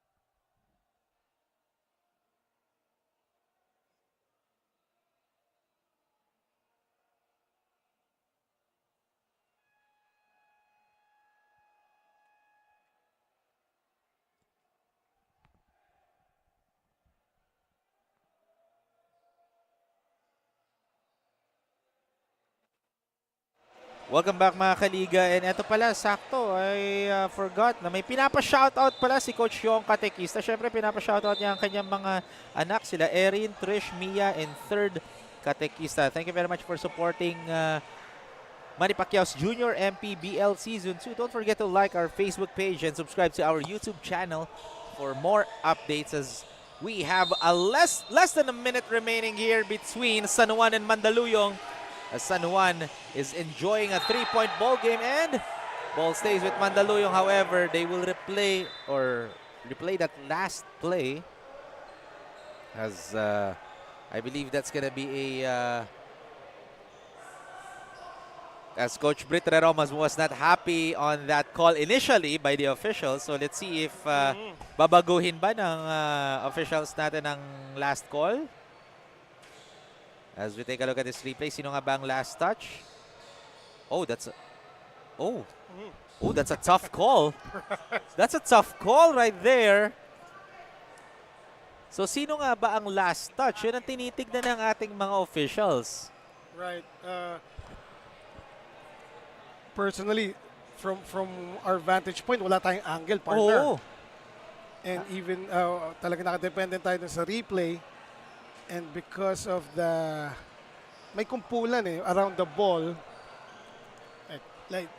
Welcome back, mga kaliga. And eto pala, sakto, I forgot na may pinapa-shoutout pala si Coach Yong Katekista. Siyempre, pinapa-shoutout niya ang kanyang mga anak, sila Erin, Trish, Mia, and third Katekista. Thank you very much for supporting Manny Pacquiao's Junior MPBL Season 2. Don't forget to like our Facebook page and subscribe to our YouTube channel for more updates as we have less than a minute remaining here between San Juan and Mandaluyong. As San Juan is enjoying a 3-point ball game and ball stays with Mandaluyong. However, they will replay that last play as I believe that's gonna be a as Coach Brit Reromas was not happy on that call initially by the officials. So let's see if babaguhin ba ng officials natin ang last call. As we take a look at this replay, sino nga ba ang last touch? Oh, that's a tough call. That's a tough call right there. So sino nga ba ang last touch? Yun ang tinitignan ng ating mga officials. Right. Personally, from our vantage point, wala tayong angle, partner. Oo. And even talaga nakadependent tayo dun sa replay. And because of the may kumpulan around the ball. Like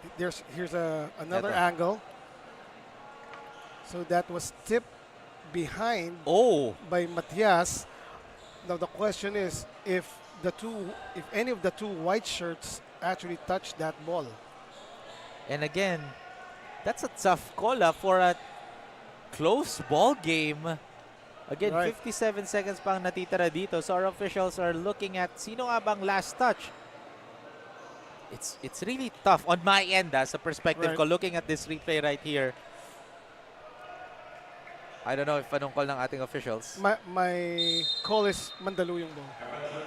here's another angle. So that was tipped behind by Matias. Now the question is if any of the two white shirts actually touched that ball. And again, that's a tough call for a close ball game. Again, Right. 57 seconds pang natitira dito. So our officials are looking at sino nga bang last touch. It's really tough on my end sa perspective Right. ko looking at this replay right here. I don't know if anong call ng ating officials. My call is Mandaluyong ball.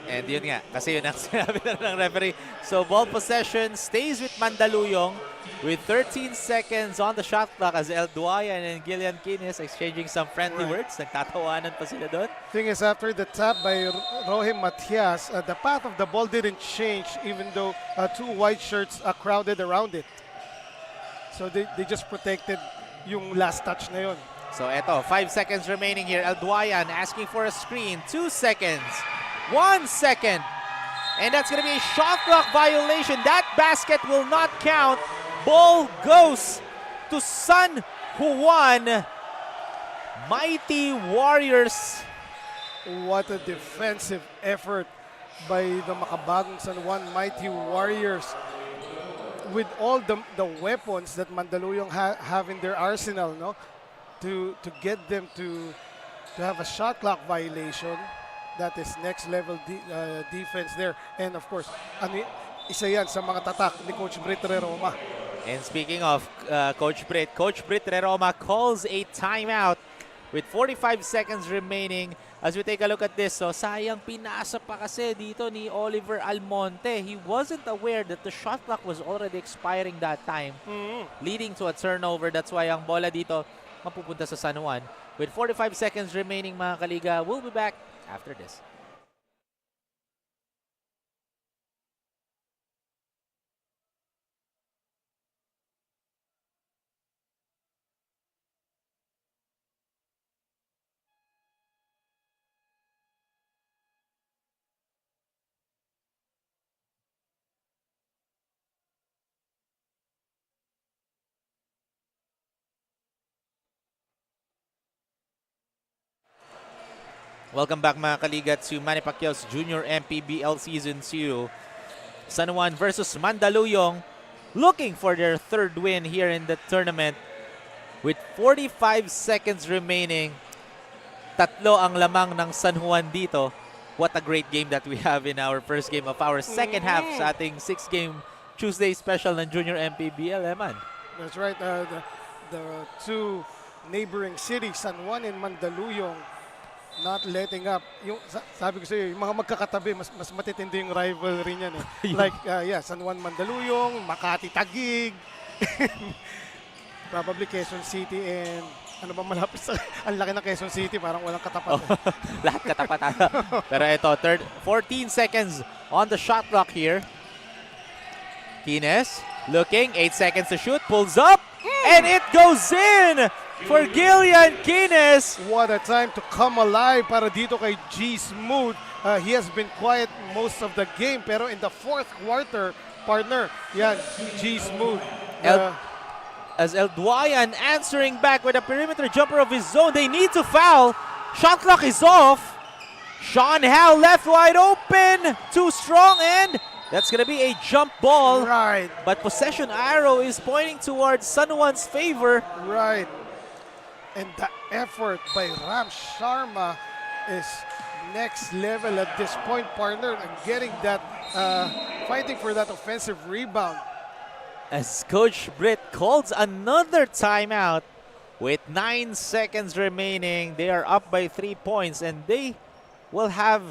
And yun nga, kasi yun ang sinabi na ng referee. So ball possession stays with Mandaluyong with 13 seconds on the shot clock as El Duayan and Gillian Kines exchanging some friendly words. Nagtatawanan pa sila doon. Thing is, after the tap by Rohim Matias, the path of the ball didn't change even though two white shirts crowded around it. So they just protected yung last touch na yun. So eto, 5 seconds remaining here. El Duayan asking for a screen. 2 seconds. 1 second. And that's going to be a shot clock violation. That basket will not count. Ball goes to San Juan. Mighty Warriors. What a defensive effort by the Makabagong San Juan Mighty Warriors. With all the weapons that Mandaluyong have in their arsenal, no? To get them to have a shot clock violation, that is next level defense there. And of course, isa yan sa mga tatak ni Coach Brit Reroma. And speaking of Coach Brit Reroma calls a timeout with 45 seconds remaining. As we take a look at this, so sayang pinasa pa kasi dito ni Oliver Almonte. He wasn't aware that the shot clock was already expiring that time, leading to a turnover. That's why ang bola dito mapupunta sa San Juan. With 45 seconds remaining, mga kaliga, we'll be back after this. Welcome back mga kaliga to Manny Pacquiao's Junior MPBL Season 2. San Juan versus Mandaluyong looking for their third win here in the tournament. With 45 seconds remaining, tatlo ang lamang ng San Juan dito. What a great game that we have in our first game of our second half sa ating 6-game Tuesday special ng Junior MPBL, man. That's right. The two neighboring cities, San Juan and Mandaluyong, not letting up. Yung sabi ko sa iyo, yung mga magkakatabi, mas matitindi yung rivalry niyan Like San Juan Mandaluyong, Makati Taguig, probably Quezon City and ano ba malapit sa ang laki ng Quezon City, parang walang katapat. Lahat katapatan. Pero ito, 14 seconds on the shot clock here. Kines looking, 8 seconds to shoot, pulls up, and it goes in for Gillian Kines. What a time to come alive para dito kay G Smooth. He has been quiet most of the game, pero in the fourth quarter, partner, yan, G Smooth. As El Duayan answering back with a perimeter jumper of his own. They need to foul. Shot clock is off. Sean Howe left wide open. Too strong, and that's going to be a jump ball. Right. But possession arrow is pointing towards San Juan's favor. Right. And the effort by Ram Sharma is next level at this point, partner, and getting that, fighting for that offensive rebound. As Coach Britt calls another timeout with 9 seconds remaining. They are up by 3 points, and they will have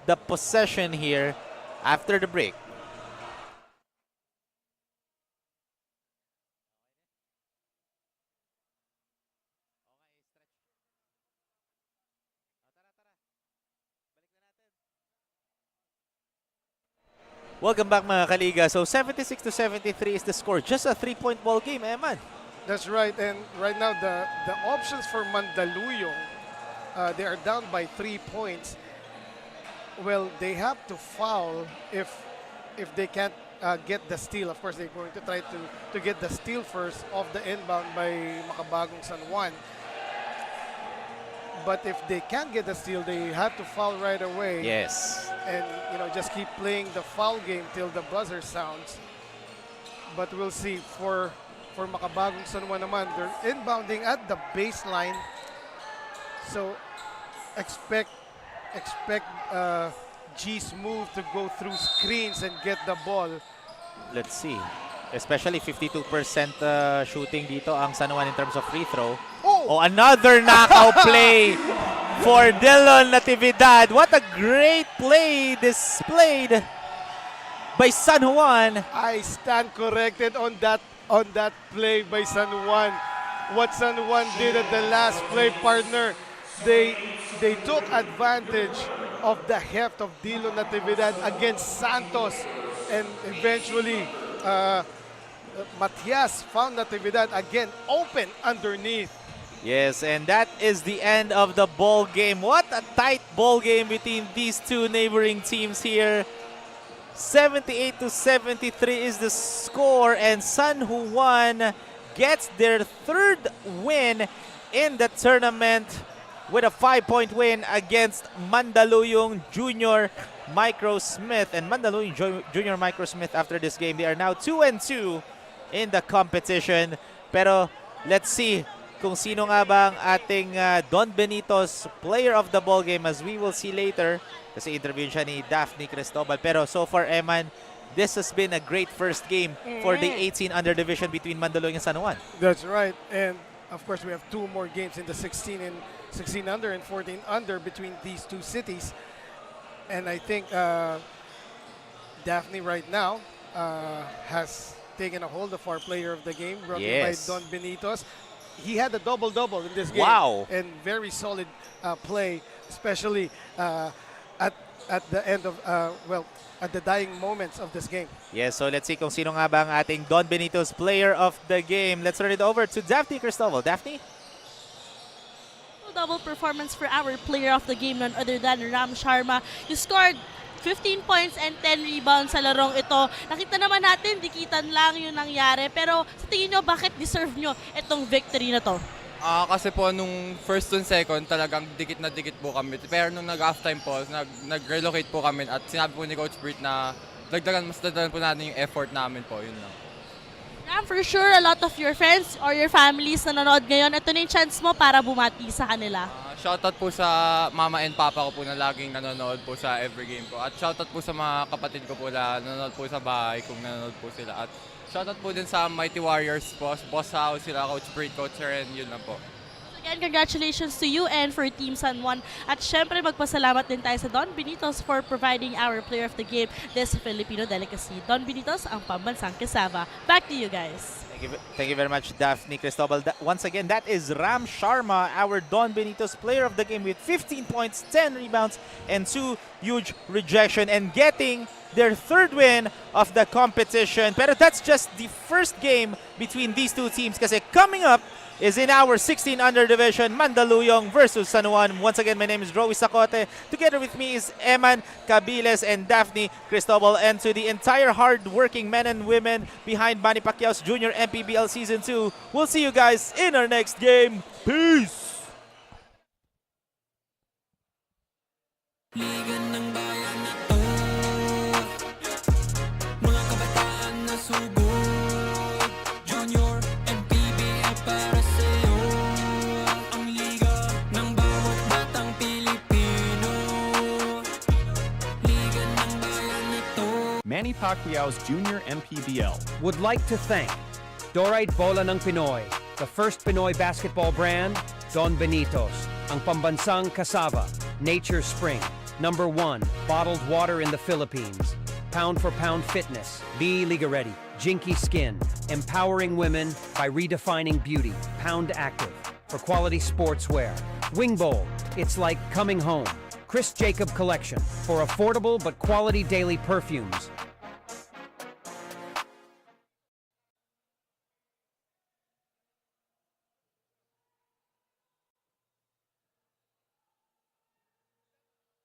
the possession here after the break. Welcome back mga kaliga. So 76-73 is the score. Just a 3-point ball game, man. That's right, and right now the options for Mandaluyong, they are down by 3 points. Well, they have to foul if they can't get the steal. Of course, they're going to try to get the steal first off the inbound by Makabagong San Juan. But if they can't get the steal, they have to foul right away. Yes. And just keep playing the foul game till the buzzer sounds. But we'll see for Makabagong San Juan naman, they're inbounding at the baseline. So expect G's move to go through screens and get the ball. Let's see. Especially 52% shooting dito ang San Juan in terms of free throw. Oh, another knockout play for Dillon Natividad. What a great play displayed by San Juan. I stand corrected on that play by San Juan. What San Juan did at the last play, partner, they took advantage of the heft of Dillon Natividad against Santos, and eventually Matias found Natividad again open underneath. Yes, and that is the end of the ball game. What a tight ball game between these two neighboring teams here. 78-73 is the score, and San Juan gets their third win in the tournament with a 5-point win against Mandaluyong Junior Microsmith. And Mandaluyong Junior Microsmith, after this game, they are now 2-2 in the competition. Pero let's see kung sino nga bang ating Don Benito's player of the ball game, as we will see later. Kasi interview siya ni Daphne Cristobal. Pero so far, Eman, this has been a great first game for the 18 under division between Mandaluyong and San Juan. That's right. And of course, we have 2 more games in the 16 under and 14 under between these two cities. And I think Daphne right now has taken a hold of our player of the game, brought in by Don Benitos. He had a double-double in this game. Wow. And very solid play, especially at the end of, at the dying moments of this game. Yes, so let's see kung sino nga ba ang ating Don Benito's player of the game. Let's turn it over to Daphne Cristobal. Daphne? Double performance for our player of the game, none other than Ram Sharma. You scored 15 points and 10 rebounds sa larong ito. Nakita naman natin, dikitan lang yung nangyari. Pero sa tingin nyo, bakit deserve nyo itong victory na to? Kasi po nung first and second, talagang dikit na dikit po kami. Pero nung nag-halftime po, nag-relocate po kami at sinabi po ni Coach Britt na mas dagdagan po natin yung effort namin po. Yun lang. Ram, for sure, a lot of your friends or your families nanonood ngayon. Ito na yung chance mo para bumati sa kanila. Shoutout po sa mama and papa ko po na laging nanonood po sa every game po. At shoutout po sa mga kapatid ko po na nanonood po sa bahay kung nanonood po sila. At shoutout po din sa Mighty Warriors po, Boss House, sila Coach Britt, Coach Ren, yun lang po. Again, congratulations to you and for Team San Juan. At syempre, magpasalamat din tayo sa Don Benitos for providing our player of the game, this Filipino delicacy. Don Benitos, ang pambansang kasava. Back to you guys. Thank you very much, Daphne Cristobal. Once again, that is Ram Sharma, our Don Benito's player of the game with 15 points, 10 rebounds, and 2 huge rejection, and getting their third win of the competition. Pero that's just the first game between these two teams, kasi coming up is in our 16 under division, Mandaluyong versus San Juan. Once again, my name is Roy Sacote. Together with me is Eman Cabiles and Daphne Cristobal. And to the entire hard-working men and women behind Manny Pacquiao's Junior MPBL Season 2, we'll see you guys in our next game. Peace! Manny Pacquiao's Junior MPBL would like to thank Dorite Bola ng Pinoy, the first Pinoy basketball brand, Don Benitos, ang pambansang cassava, Nature Spring, #1 bottled water in the Philippines, Pound for Pound Fitness, Be Liga Ready, Jinky Skin, empowering women by redefining beauty, Pound Active, for quality sportswear, Wing Bowl, it's like coming home, Chris Jacob Collection, for affordable but quality daily perfumes,